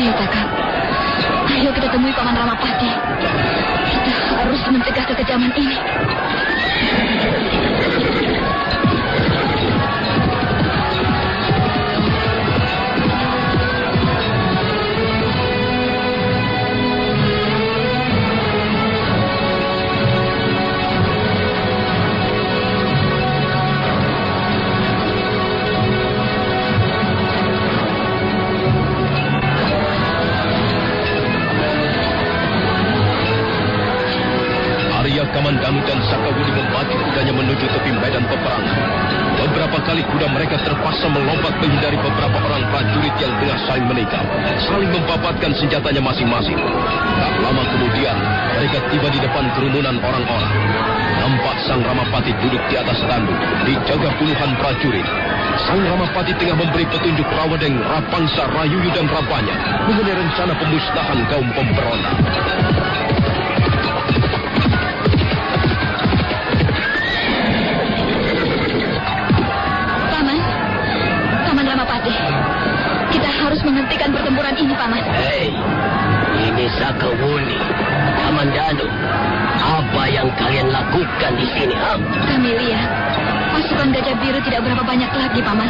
Ayo, Kakang. Ayo kita temui Paman Ramapati. Kita harus mencegah kekejaman ini. Kamandanu dan Sakawuni membagi kudanya terpaksa melompat menghindari beberapa orang prajurit yang tengah saling menikam, saling mempabatkan senjatanya masing-masing. Tak lama kemudian, mereka tiba di depan kerumunan orang-orang. Nampak Sang Ramapati duduk di atas tanduk, dijaga puluhan prajurit. Sang Ramapati tengah memberi petunjuk Rawadeng, Rapangsa, Rayuyu, dan Rabanya mengenai rencana pemusnahan kaum pemberontak. Paman Ramapati, kita harus menghentikan pertempuran ini, Paman. Hei, ini Sakawuni, Kamandanu. Apa yang kalian lakukan di sini, ha? Kami lihat pasukan Gajah Biru tidak berapa banyak lagi, Paman.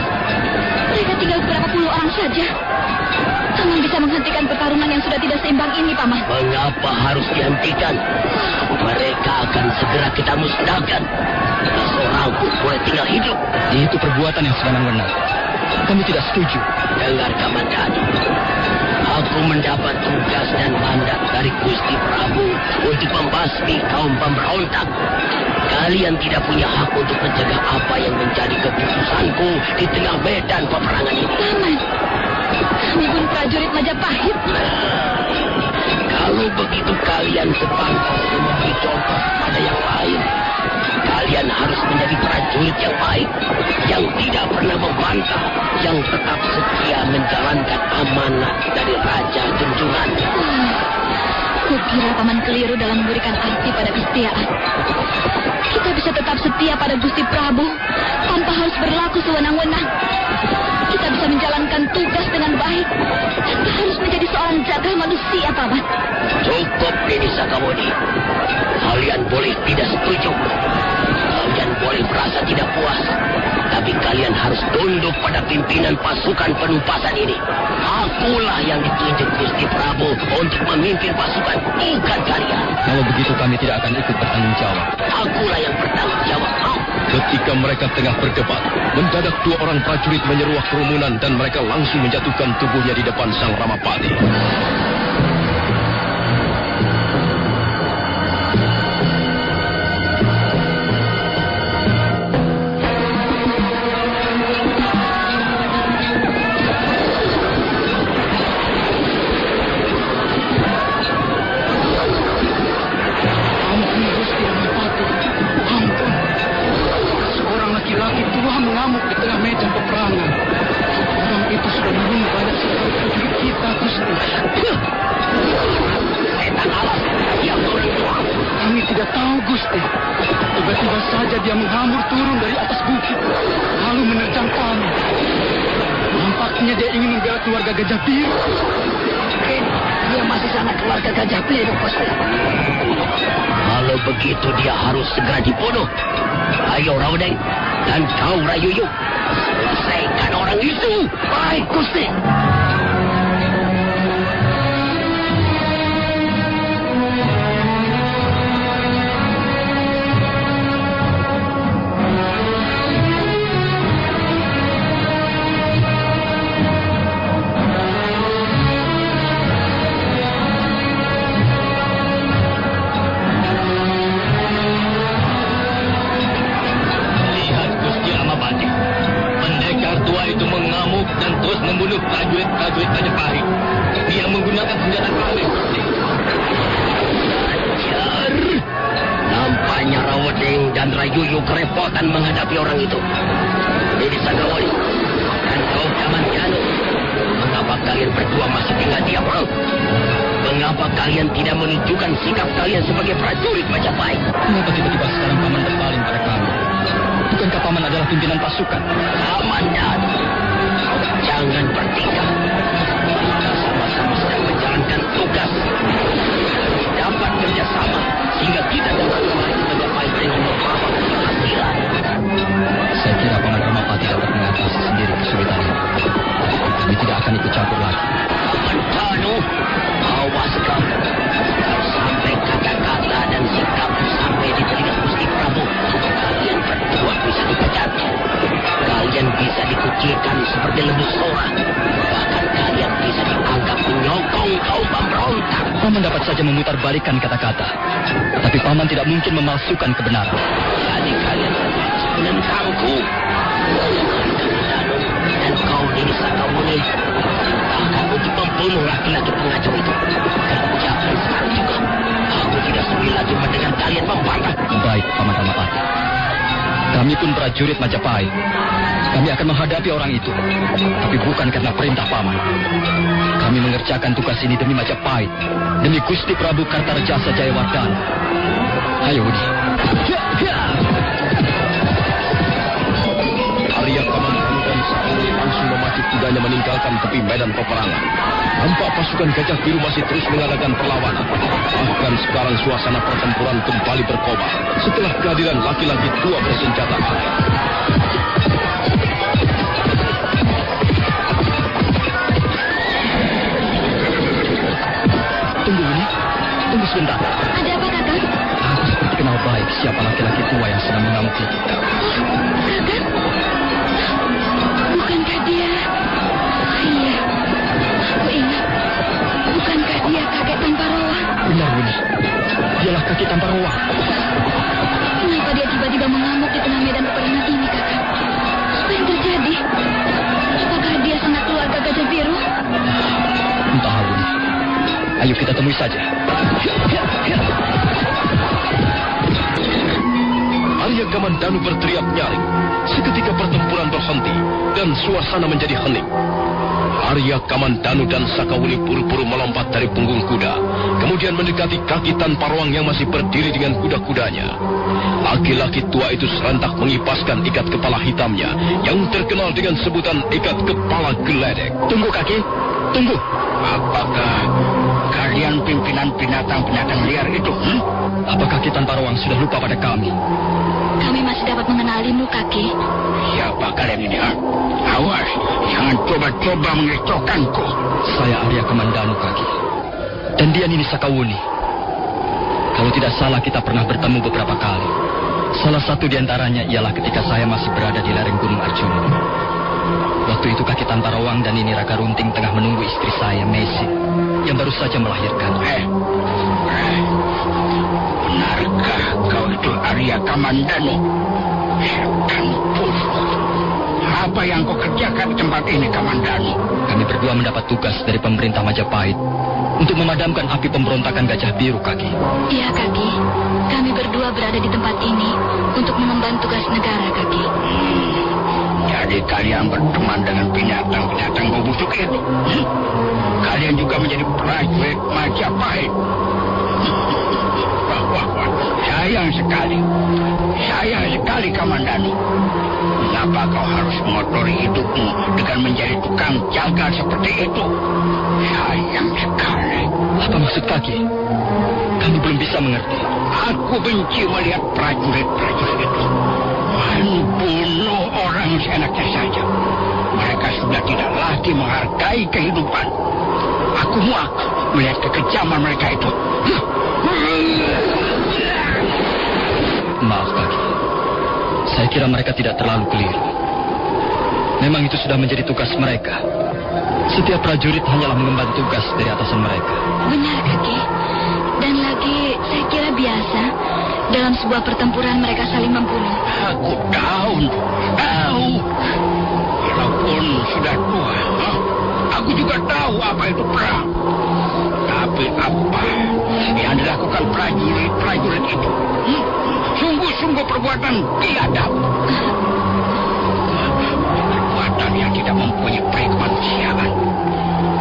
Mereka tinggal beberapa puluh orang saja. Paman bisa menghentikan pertarungan yang sudah tidak seimbang ini, Paman. Mengapa harus dihentikan? Mereka akan segera kita musnahkan. Tak seorang pun boleh tinggal hidup. Itu perbuatan yang sedang benar. Kami tidak setuju. Dengar, Kamandanu. Aku mendapat tugas dan mandat dari Gusti Prabu untuk membasmi kaum pemberontak. Kalian tidak punya hak untuk mencegah apa yang menjadi keputusanku di tengah medan peperangan ini. Paman, kami pun prajurit Majapahit. Kalau begitu kalian sepantasnya memberi contoh pada yang lain. Kalian harus menjadi prajurit yang baik, yang tidak pernah membantah, yang tetap setia menjalankan amanat dari Raja Junjungan. Kukira Paman keliru dalam memberikan arti pada kesetiaan. Kita bisa tetap setia pada Gusti Prabu tanpa harus berlaku sewenang-wenang. Kita bisa menjalankan tugas dengan baik tanpa harus menjadi seorang jagal manusia, Paman. Cukup, Nini Sakawuni. Kalian boleh tidak setuju. Kalian boleh merasa tidak puas. Tapi kalian harus tunduk pada pimpinan pasukan penumpasan ini. Akulah yang ditunjuk Gusti Prabu untuk memimpin pasukan, bukan kalian. Kalau begitu kami tidak akan ikut bertanggung jawab. Akulah yang bertanggung jawab. Ketika mereka tengah berdebat, mendadak dua orang prajurit menyeruak kerumunan dan mereka langsung menjatuhkan tubuhnya di depan Sang Ramapati. Tiba-tiba saja dia menghambur turun dari atas bukit, lalu menerjang kami. Nampaknya dia ingin membela keluarga Gajah Biru. Mungkin dia masih sangat keluarga Gajah Biru, Gusti. Kalau begitu dia harus segera dibunuh. Ayo Rawadeng dan kau Rayuyu, selesaikan orang itu. Baik, Gusti. Prajurit Majapahit. Dia menggunakan senjata kami. Ajar. Nampaknya Rawadeng dan Rayuyu kerepotan menghadapi orang itu. Jadi Sakawuni dan kau Kamandanu, mengapa kalian berdua masih tinggal diam? Mengapa kalian tidak menunjukkan sikap kalian sebagai prajurit Majapahit? Mengapa tiba-tiba sekarang Paman berpaling pada kami? Bukankah Paman adalah pimpinan pasukan? Kamandanu, jangan bertingkah. Kita sama-sama sedang menjalankan tugas. Dapat kerjasama sehingga kita dapat kembali Majapahit dengan beberapa keberhasilan. Saya kira Paman Ramapati dapat mengatasi sendiri kesulitan ini. Kami tidak akan ikut campur lagi. Kamandanu, awas kamu. Kalau sampai kata-kata dan sikapmu sampai di telinga Gusti Prabu, kalian berdua bisa dipecat. Kalian bisa dikucilkan seperti lembu sora. Bahkan kalian bisa dianggap menyokong kaum pemberontak. Paman dapat saja memutarbalikkan kata-kata. Tapi Paman tidak mungkin memalsukan kebenaran. Jadi kalian menentangku. Kami pun prajurit Majapahit. Kami akan menghadapi orang itu. Tapi bukan karena perintah paman. Kami mengerjakan tugas ini demi Majapahit. Demi Gusti Prabu Kartarejasa Jayawardana. Ayo, Udi. Arya Kamandanu dan Sakawuni langsung memacu kudanya meninggalkan tepi medan peperangan. Nampak pasukan Gajah Biru masih terus mengadakan perlawanan. Bahkan sekarang suasana pertempuran kembali berkobar setelah kehadiran laki-laki tua bersenjata aneh. Tunggu, Udi. Tunggu sebentar. Ada apa, Kakang? Aku seperti kenal baik siapa laki-laki tua yang sedang mengamuk itu. Kakang? Bukankah dia... Iya, aku ingat. Bukankah dia kakek Tamparowa? Benar, Udi. Dialah kaki Tamparowa. Kenapa dia tiba-tiba mengamuk di tengah medan peperangan ini, Kakang? Apa yang terjadi? Apakah dia sanak keluarga Gajah Biru? Entah, Udi. Ayo kita temui saja. Arya Kamandanu berteriak nyaring. Seketika pertempuran berhenti dan suasana menjadi hening. Arya Kamandanu dan Sakawuni buru-buru melompat dari punggung kuda, kemudian mendekati kaki Tamparoang yang masih berdiri dengan kuda-kudanya. Laki-laki tua itu serentak mengipaskan ikat kepala hitamnya yang terkenal dengan sebutan ikat kepala geledek. Tunggu, kaki. Tunggu. Apakah kalian pimpinan binatang-binatang liar itu? Apakah kaki Tamparoang sudah lupa pada kami? Kami masih dapat mengenalimu, Kaki. Siapa kalian ini? Awas, jangan coba-coba mengecohkanku. Saya Arya Kamandanu, Kaki. Dan dia Nini Sakawuni. Kalau tidak salah kita pernah bertemu beberapa kali. Salah satu di antaranya ialah ketika saya masih berada di lereng Gunung Arjuna. Waktu itu kaki Tamparoang dan Nini Raka Runting tengah menunggu istri saya, Messi, yang baru saja melahirkan. Benarkah kau itu Arya Kamandanu? Setan buruk. Apa yang kau kerjakan di tempat ini, Kamandanu? Kami berdua mendapat tugas dari pemerintah Majapahit untuk memadamkan api pemberontakan Gajah Biru, Kaki. Iya, Kaki. Kami berdua berada di tempat ini untuk mengemban tugas negara, Kaki. Jadi kalian berteman dengan binatang-binatang bau busuk itu? Kalian juga menjadi prajurit Majapahit? Wah, sayang sekali. Sayang sekali, Kamandanu. Mengapa kau harus mengotori hidupmu dengan menjadi tukang jaga seperti itu? Sayang sekali. Apa maksud Kaki? Kami belum bisa mengerti. Aku benci melihat prajurit-prajurit itu membunuh orang seenaknya saja. Mereka sudah tidak lagi menghargai kehidupan. Aku muak melihat kekejaman mereka itu. Maaf, Kaki. Saya kira mereka tidak terlalu keliru. Memang itu sudah menjadi tugas mereka. Setiap prajurit hanyalah mengemban tugas dari atasan mereka. Benar, Kaki. Dan lagi, saya kira biasa. Dalam sebuah pertempuran mereka saling membunuh. Aku tahu. Walaupun sudah tua, aku juga tahu apa itu perang. Tapi apa yang dilakukan prajurit itu? Sungguh-sungguh perbuatan biadab. Perbuatan yang tidak mempunyai peri kemanusiaan.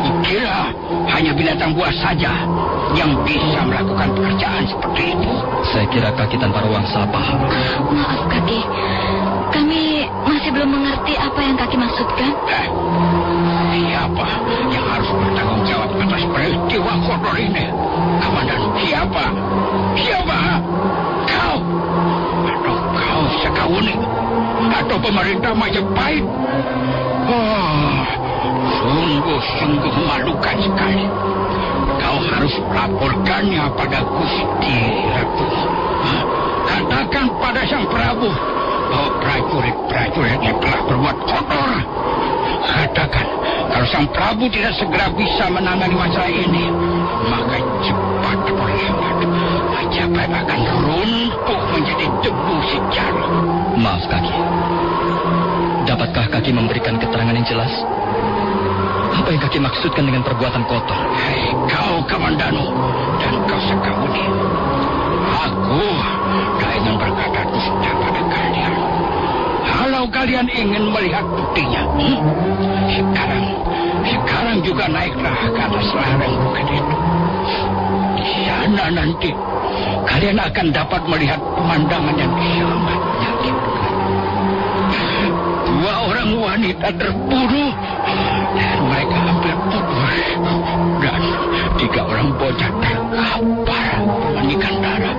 Kukira hanya binatang buas saja yang bisa melakukan pekerjaan seperti itu. Saya kira Kaki Tamparoang salah paham. Maaf, Kaki. Kami masih belum mengerti apa yang Kaki maksudkan. Siapa yang harus bertanggung jawab atas peristiwa kotor ini? Kamandanu, siapa? Siapa? Kau? Atau kau Sakawuni? Atau pemerintah Majapahit? Sungguh-sungguh memalukan sekali. Kau harus melaporkannya pada Gusti Ratu. Katakan pada Sang Prabu bahwa prajurit-prajuritnya telah berbuat kotor. Katakan, kalau Sang Prabu tidak segera bisa menangani masalah ini, maka cepat atau lambat Majapahit akan runtuh menjadi debu sejarah. Maaf, Kaki. Dapatkah Kaki memberikan keterangan yang jelas? Apa yang Kaki maksudkan dengan perbuatan kotor? Hei, kau Kamandanu dan kau Sakawuni. Aku tak ingin berkata dusta pada kalian. kalian ingin melihat buktinya? Sekarang juga naiklah ke atas lereng bukit itu. Di sana nanti kalian akan dapat melihat pemandangan yang sangat menyakitkan. 2 orang wanita terbunuh dan mereka hampir pupus, dan 3 orang bocah terkapar memandikan darah.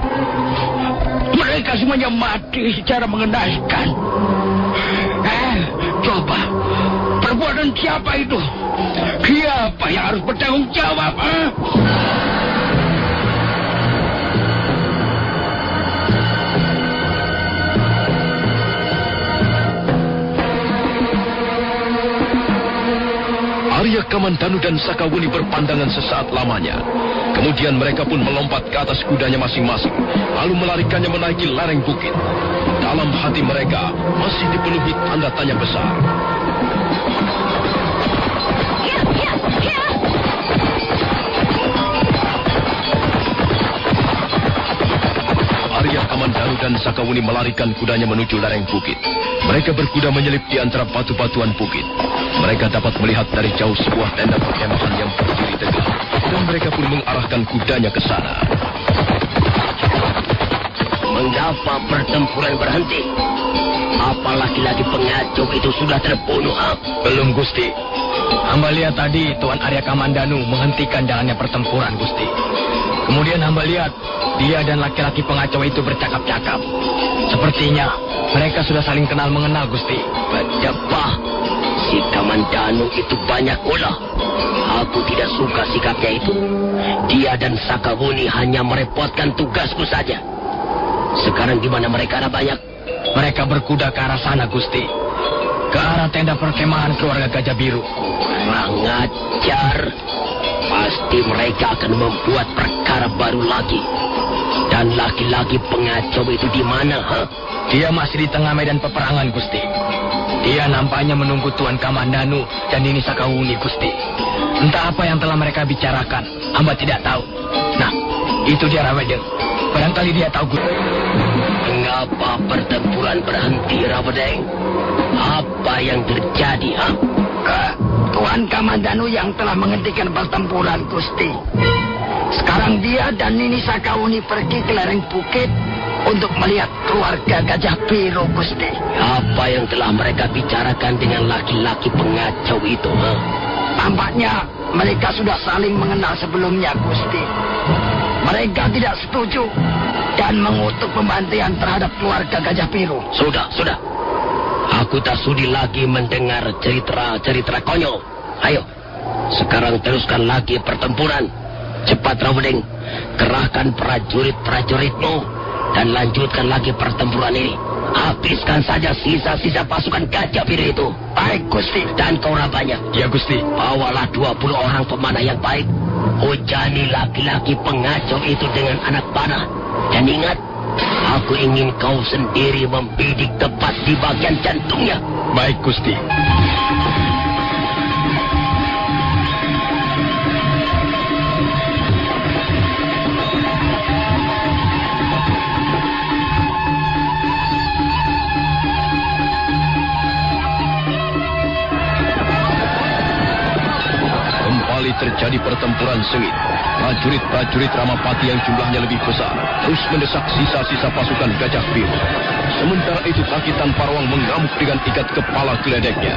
Mereka semuanya mati secara mengenaskan. Coba, perbuatan siapa itu? Siapa yang harus bertanggung jawab? Arya Kamandanu dan Sakawuni berpandangan sesaat lamanya. Kemudian mereka pun melompat ke atas kudanya masing-masing, lalu melarikannya menaiki lereng bukit. Dalam hati mereka masih dipenuhi tanda tanya besar. Arya Kamandanu dan Sakawuni melarikan kudanya menuju lereng bukit. Mereka berkuda menyelip di antara batu-batuan bukit. Mereka dapat melihat dari jauh sebuah tenda perkemahan yang berdiri tegak, dan mereka pun mengarahkan kudanya ke sana. Mengapa pertempuran berhenti? Apa laki-laki pengacau itu sudah terbunuh? Belum, Gusti. Hamba lihat tadi Tuan Arya Kamandanu menghentikan jalannya pertempuran, Gusti. Kemudian hamba lihat dia dan laki-laki pengacau itu bercakap-cakap. Sepertinya mereka sudah saling kenal mengenal, Gusti. Betapa si Kamandanu itu banyak ulah. Aku tidak suka sikapnya itu. Dia dan Sakawuni hanya merepotkan tugasku saja. Sekarang di mana mereka ada banyak? Mereka berkuda ke arah sana, Gusti. Ke arah tenda perkemahan keluarga Gajah Biru. Kurang ajar. Pasti mereka akan membuat perkara baru lagi. Dan laki-laki pengacau itu di mana, Dia masih di tengah medan peperangan, Gusti. Dia nampaknya menunggu Tuan Kamandanu dan Nini Sakawuni, Gusti. Entah apa yang telah mereka bicarakan, hamba tidak tahu. Nah, itu dia Rawedeng. Barangkali dia tahu, Gusti. Mengapa pertempuran berhenti, Rawedeng? Apa yang terjadi, Tuan Kamandanu yang telah menghentikan pertempuran, Gusti. Sekarang dia dan Nini Sakawuni pergi ke lereng bukit untuk melihat keluarga Gajah Biru, Gusti. Apa yang telah mereka bicarakan dengan laki-laki pengacau itu, Tampaknya mereka sudah saling mengenal sebelumnya, Gusti. Mereka tidak setuju dan mengutuk pembantian terhadap keluarga Gajah Biru. Sudah. Aku tak sudi lagi mendengar cerita konyol. Ayo, sekarang teruskan lagi pertempuran. Cepat, Rawedeng. Kerahkan prajurit-prajuritmu dan lanjutkan lagi pertempuran ini. Habiskan saja sisa-sisa pasukan Gajah Biru itu. Baik, Gusti. Dan kau banyak. Ya, Gusti. Bawalah 20 orang pemanah yang baik. Hujani laki-laki pengacau itu dengan anak panah. Dan ingat, aku ingin kau sendiri membidik tepat di bagian jantungnya. Baik, Gusti. Terjadi pertempuran sengit. Prajurit-prajurit Ramapati yang jumlahnya lebih besar terus mendesak sisa-sisa pasukan Gajah Biru. Sementara itu kaki Tan Parwang mengamuk dengan ikat kepala geledeknya.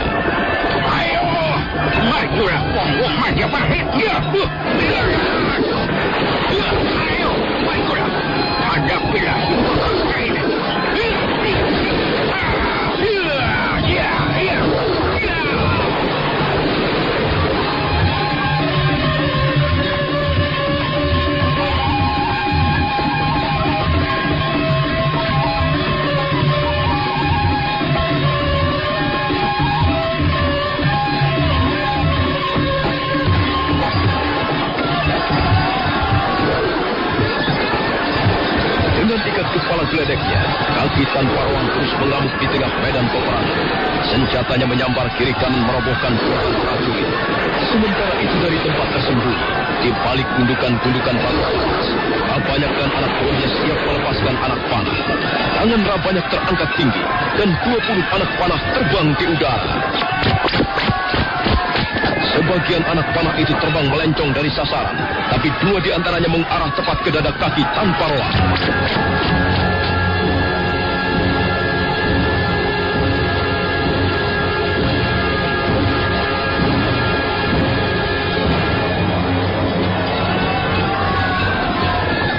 Ayo, majulah Wong Majapahit. Ayo, majulah. Hadapilah si penguasa ini. mengamuk di tengah medan peperangan. Senjatanya menyambar kiri kanan merobohkan puluhan prajurit. Sementara itu dari tempat tersembunyi, di balik gundukan-gundukan batu panas, Rabanyak dan anak buahnya siap melepaskan anak panah. Tangan Rabanyak terangkat tinggi, dan 20 anak panah terbang di udara. Sebagian anak panah itu terbang melencong dari sasaran, tapi 2 di antaranya mengarah tepat ke dada kaki tanpa roah.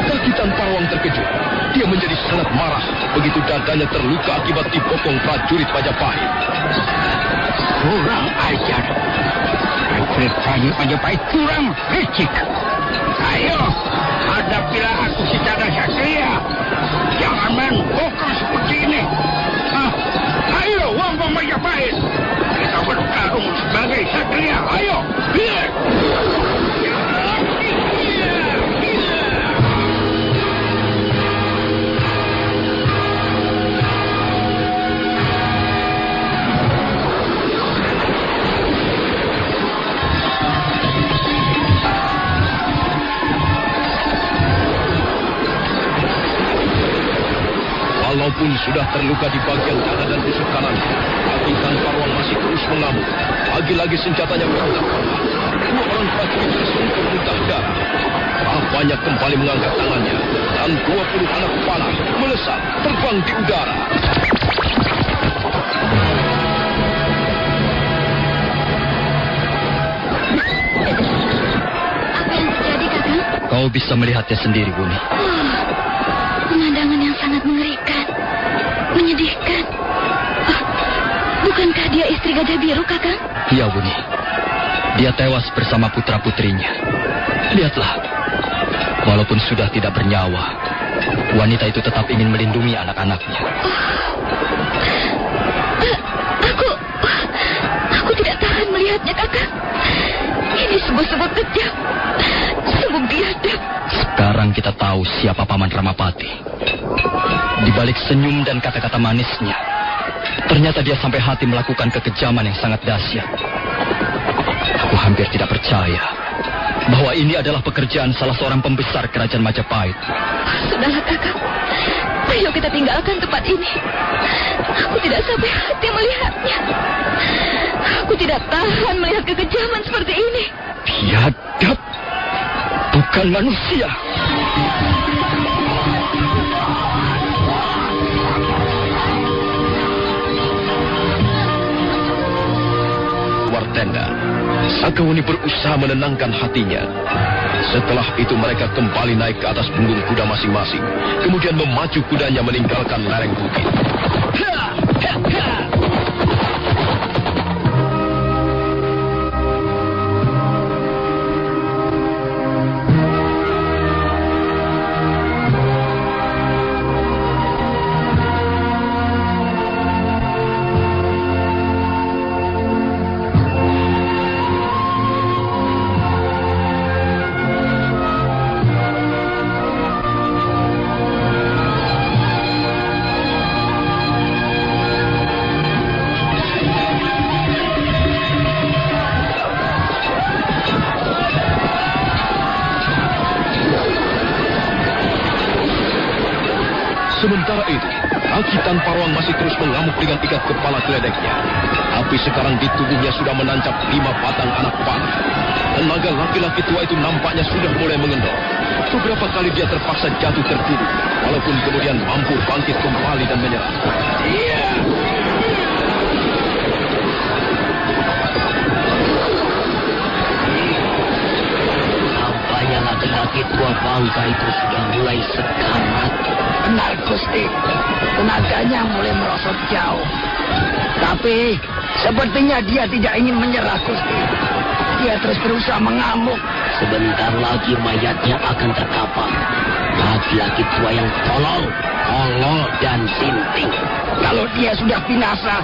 Kaki tanpa roah terkejut. Dia menjadi sangat marah begitu dadanya terluka akibat dibokong prajurit Majapahit. Kurang ajar. Prajurit Majapahit kurang licik. Ayo, hadapilah aku secara satria. Jangan main bokong seperti ini. Ayo, Wambang Majapahit. Kita bertarung sebagai satria. Ayo, lihat. Walaupun sudah terluka di bagian dada dan tusuk kanan, kaki tanpa ruang masih terus mengamuk. Lagi-lagi senjatanya berontak-ontak. 2 orang prajurit tersungkur muntah darah. Rabanyak kembali mengangkat tangannya, dan 20 anak panah melesat terbang di udara. Apa yang terjadi, Kakang? Kau bisa melihatnya sendiri, Buni. Pemandangan yang sangat mengerikan, menyedihkan. Bukankah dia istri Gajah Biru, Kakang? Iya, Buni. Dia tewas bersama putra-putrinya. Lihatlah, walaupun sudah tidak bernyawa, wanita itu tetap ingin melindungi anak-anaknya. Aku tidak tahan melihatnya, Kakang. Ini sungguh-sungguh kejam, sungguh biadab. Sekarang kita tahu siapa Paman Ramapati. Di balik senyum dan kata-kata manisnya, ternyata dia sampai hati melakukan kekejaman yang sangat dahsyat. Aku hampir tidak percaya bahwa ini adalah pekerjaan salah seorang pembesar kerajaan Majapahit. Sudahlah, Kakang. Ayo kita tinggalkan tempat ini. Aku tidak sampai hati melihatnya. Aku tidak tahan melihat kekejaman seperti ini. Biadab, bukan manusia. Keluar tenda, Sakawuni berusaha menenangkan hatinya. Setelah itu mereka kembali naik ke atas punggung kuda masing-masing. Kemudian memacu kudanya meninggalkan lereng bukit. Sementara itu, kaki tanpa ruang masih terus mengamuk dengan ikat kepala geledeknya. Tapi sekarang di tubuhnya sudah menancap 5 batang anak panah. Tenaga laki-laki tua itu nampaknya sudah mulai mengendor. Beberapa kali dia terpaksa jatuh tertidur, walaupun kemudian mampu bangkit kembali dan menyerang. Nampaknya laki-laki tua bangka itu sudah mulai sekarat. Benar, Gusti. Tenaganya mulai merosot jauh. Tapi sepertinya dia tidak ingin menyerah, Gusti. Dia terus berusaha mengamuk. Sebentar lagi mayatnya akan terkapar. Laki-laki tua yang tolol dan sinting. Kalau dia sudah binasa,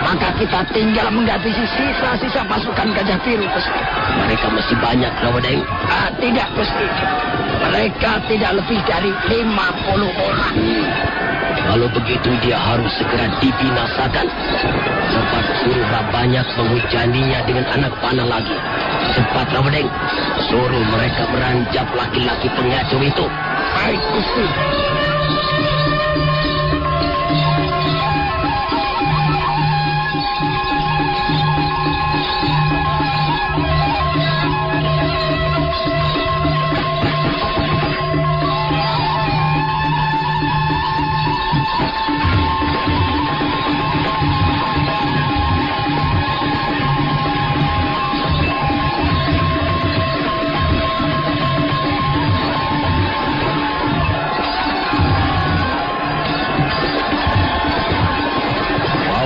maka kita tinggal menghabisi sisa-sisa pasukan Gajah Biru, Gusti. Mereka masih banyak, Rawadeng. Tidak, Gusti. Mereka tidak lebih dari 50 orang. Kalau begitu dia harus segera dibinasakan. Cepat suruh Rabanyak menghujaninya dengan anak panah lagi. Cepat, Rawadeng. Suruh mereka meranjap laki-laki pengacau itu. Baik, Gusti.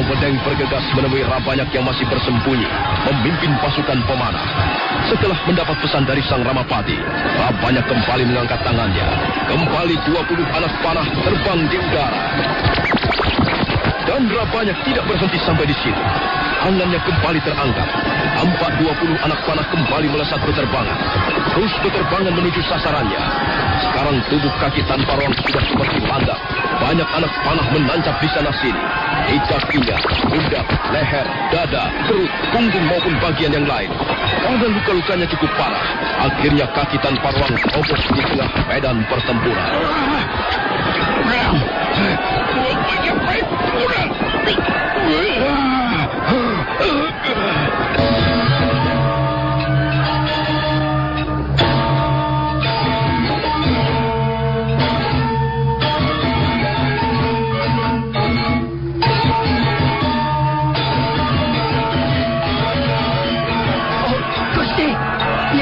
Rawadeng bergegas menemui Rabanyak yang masih bersembunyi, memimpin pasukan pemanah. Setelah mendapat pesan dari Sang Ramapati, Rabanyak kembali mengangkat tangannya. Kembali 20 anak panah terbang di udara. Dan Rabanyak tidak berhenti sampai di situ. Tangannya kembali terangkat. Nampak 20 anak panah kembali melesat berterbangan. Terus berterbangan menuju sasarannya. Sekarang tubuh kaki tanpa ruang sudah seperti landak. Banyak anak panah menancap di sana-sini. Di kakinya, pundak, leher, dada, perut, punggung maupun bagian yang lain. Karena luka-lukanya cukup parah, akhirnya kaki tanpa ruang roboh di tengah medan pertempuran.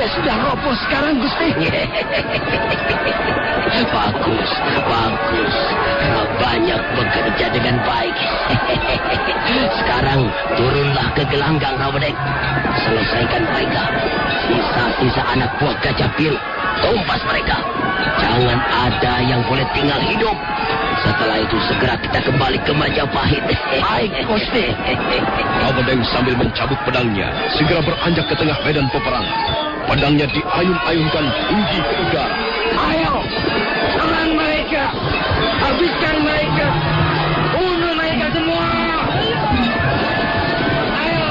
Sudah roboh sekarang, Gusti. Bagus, bagus. Banyak bekerja dengan baik. Sekarang turunlah ke gelanggang, Rawadeng. Selesaikan mereka. Sisa-sisa anak buah Gajah Biru, tumpas mereka. Jangan ada yang boleh tinggal hidup. Setelah itu segera kita kembali ke Majapahit. Baik, Gusti. Rawadeng sambil mencabut pedangnya, segera beranjak ke tengah medan peperangan. Pedangnya diayun-ayunkan tinggi ke udara. Ayo, serang mereka. Habiskan mereka. Bunuh mereka semua. Ayo.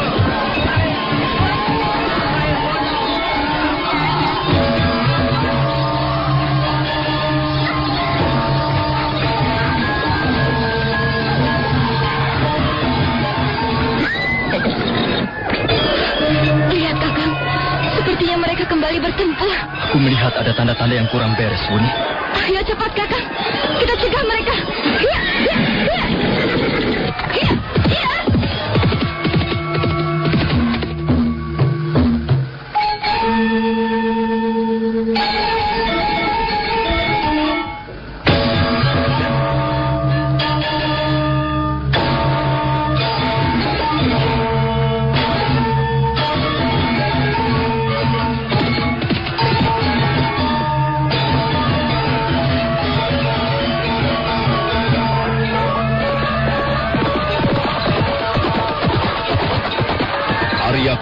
Lihat, Kakang. Sepertinya mereka kembali bertempur. Aku melihat ada tanda-tanda yang kurang beres, Wuni. Ayo cepat, Kakang. Kita cegah mereka. Iya, iya, iya. Iya, iya.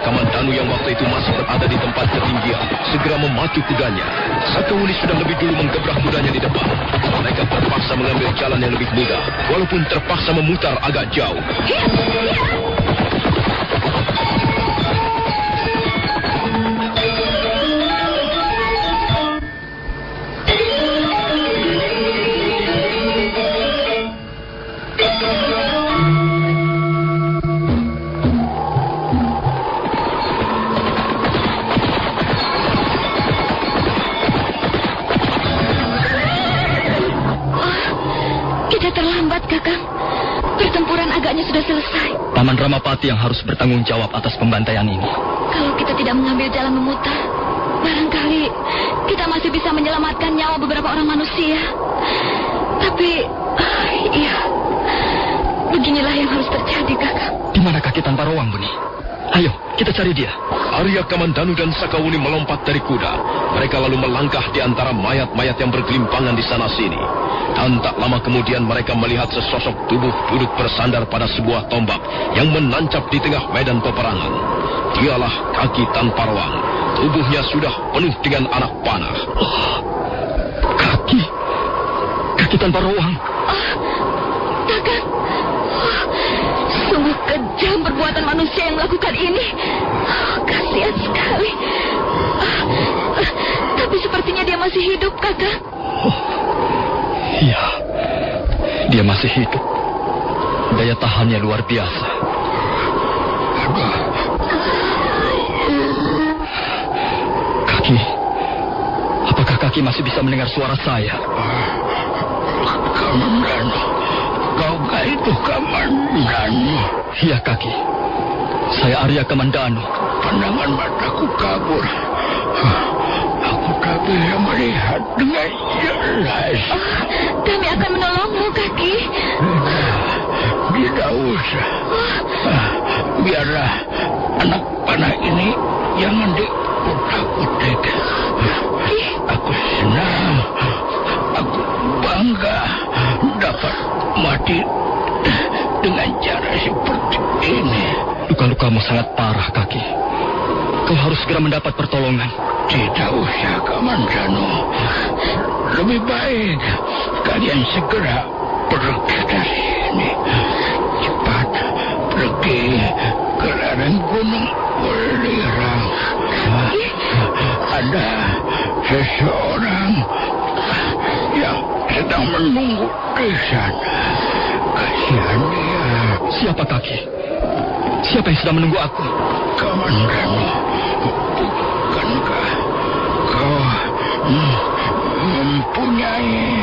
Kamandanu yang waktu itu masih berada di tempat ketinggian segera memacu kudanya. Sakawuni sudah lebih dulu menggebrak kudanya di depan. Mereka terpaksa mengambil jalan yang lebih mudah, walaupun terpaksa memutar agak jauh. Terlambat, Kakang. Pertempuran agaknya sudah selesai. Paman Ramapati yang harus bertanggung jawab atas pembantaian ini. Kalau kita tidak mengambil jalan memutar, barangkali kita masih bisa menyelamatkan nyawa beberapa orang manusia. Tapi, iya, beginilah yang harus terjadi, Kakang. Di mana kaki tanpa ruang, Buni? Ayo, kita cari dia. Arya Kamandanu dan Sakawuni melompat dari kuda. Mereka lalu melangkah di antara mayat-mayat yang bergelimpangan di sana-sini. Dan tak lama kemudian mereka melihat sesosok tubuh duduk bersandar pada sebuah tombak yang menancap di tengah medan peperangan. Dialah kaki Tan Parwang. Tubuhnya sudah penuh dengan anak panah. Kaki Tan Parwang. Kakang, sungguh kejam perbuatan manusia yang melakukan ini. Kasihan sekali. Tapi sepertinya dia masih hidup, Kakang. Iya, dia masih hidup. Daya tahannya luar biasa. Kaki, apakah Kaki masih bisa mendengar suara saya? Kamandano, kaukah itu Kamandano? Iya, Kaki. Saya Arya Kamandano. Pandangan mataku kabur. Aku tak bisa melihat dengan jelas. Kami akan menolongmu, Kaki. Tidak usah. Biarlah anak panah ini jangan diutak-utik. Aku senang. Aku bangga dapat mati dengan cara seperti ini. Luka-lukamu sangat parah, Kaki. Kau harus segera mendapat pertolongan. Tidak usah, Kamandano. Lebih baik kalian segera pergi dari sini. Cepat pergi ke lereng Gunung Welirang. Ada seseorang yang sedang menunggu di sana. Kasihan dia. Siapa, Kaki? Siapa yang sedang menunggu aku? Kamandano, bukankah kau mempunyai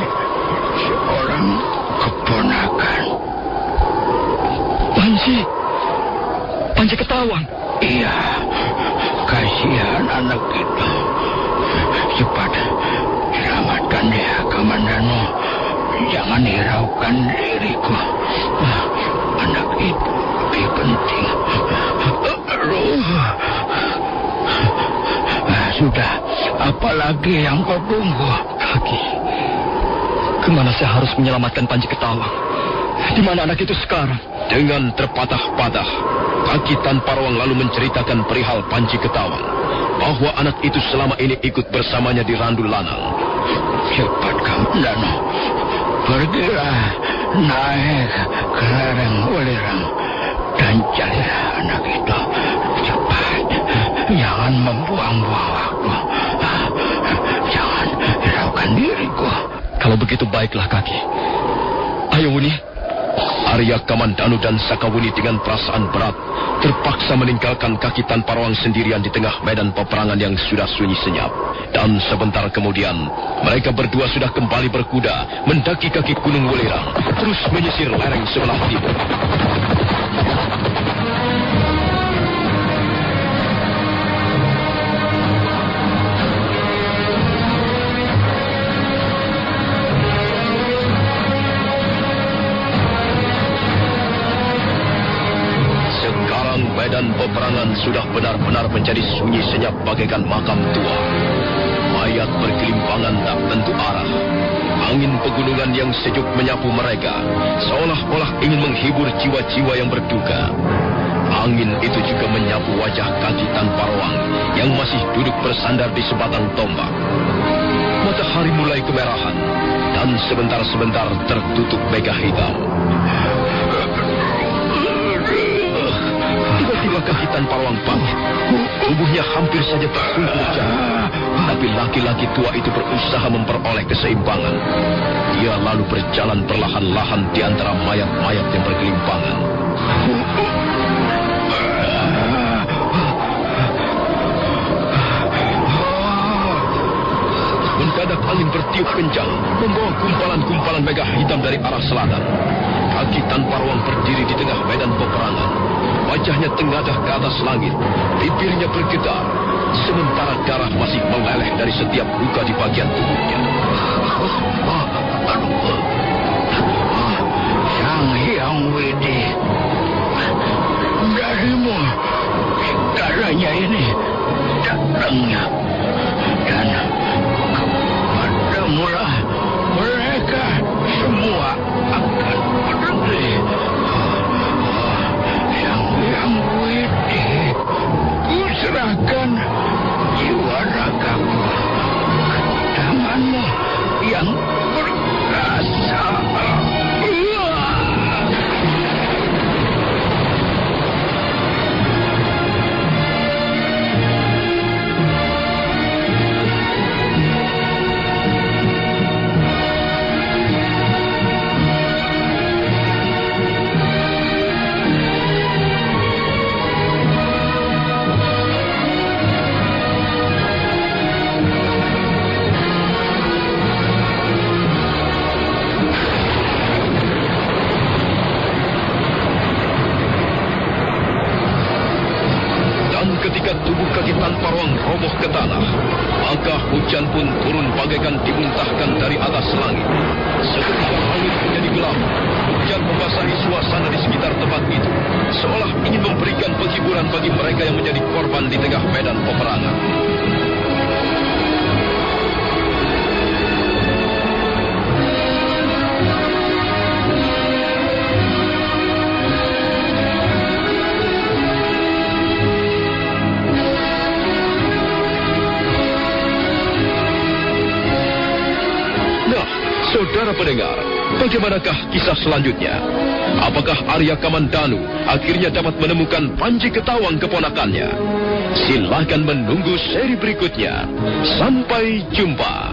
seorang keponakan? Panji Ketawang. Iya, kasihan anak itu. Cepat selamatkan dia, Kamandano. Jangan hiraukan diriku. Anak itu lebih penting. Sudah, apalagi yang kau tunggu? Kaki, kemana saya harus menyelamatkan Panji Ketawang? Di mana anak itu sekarang? Dengan terpatah-patah, kaki Tan Parwang lalu menceritakan perihal Panji Ketawang, bahwa anak itu selama ini ikut bersamanya di Randu Lanang. Cepat, Kamandano. Pergilah naik ke lereng Welirang dan carilah anak itu. Cepat, jangan membuang-buang waktu. Jangan hiraukan diriku. Kalau begitu baiklah, Kaki. Ayo, Wuni. Arya Kamandanu dan Sakawuni dengan perasaan berat terpaksa meninggalkan kaki Tan Parwang sendirian di tengah medan peperangan yang sudah sunyi senyap. Dan sebentar kemudian, mereka berdua sudah kembali berkuda mendaki kaki Gunung Welirang, terus menyisir lereng sebelah timur. Medan peperangan sudah benar-benar menjadi sunyi senyap bagaikan makam tua. Mayat bergelimpangan tak tentu arah. Angin pegunungan yang sejuk menyapu mereka, seolah-olah ingin menghibur jiwa-jiwa yang berduka. Angin itu juga menyapu wajah kaki Tan Parwang yang masih duduk bersandar di sebatang tombak. Matahari mulai kemerahan dan sebentar-sebentar tertutup mega hitam. Tiba-tiba kaki Tan Parwang bangkit. Tubuhnya hampir saja tersungkur jatuh. Tapi laki-laki tua itu berusaha memperoleh keseimbangan. Dia lalu berjalan perlahan-lahan di antara mayat-mayat yang bergelimpangan. Mendadak angin bertiup kencang, membawa gumpalan-gumpalan mega hitam dari arah selatan. Kaki Tan Parwang berdiri di tengah medan peperangan. Wajahnya tengadah ke atas langit, bibirnya bergetar, sementara darah masih meleleh dari setiap luka di bagian tubuhnya. Sang Hyang Widi, darimu segalanya ini datangnya, dan kepadamulah mereka roboh ke tanah, maka hujan pun turun bagaikan dimuntahkan dari atas langit. Seketika langit menjadi gelap. Hujan membasahi suasana di sekitar tempat itu, seolah ingin memberikan penghiburan bagi mereka yang menjadi korban di tengah medan peperangan. Saudara pendengar, bagaimanakah kisah selanjutnya? Apakah Arya Kamandanu akhirnya dapat menemukan Panji Ketawang keponakannya? Silakan menunggu seri berikutnya. Sampai jumpa.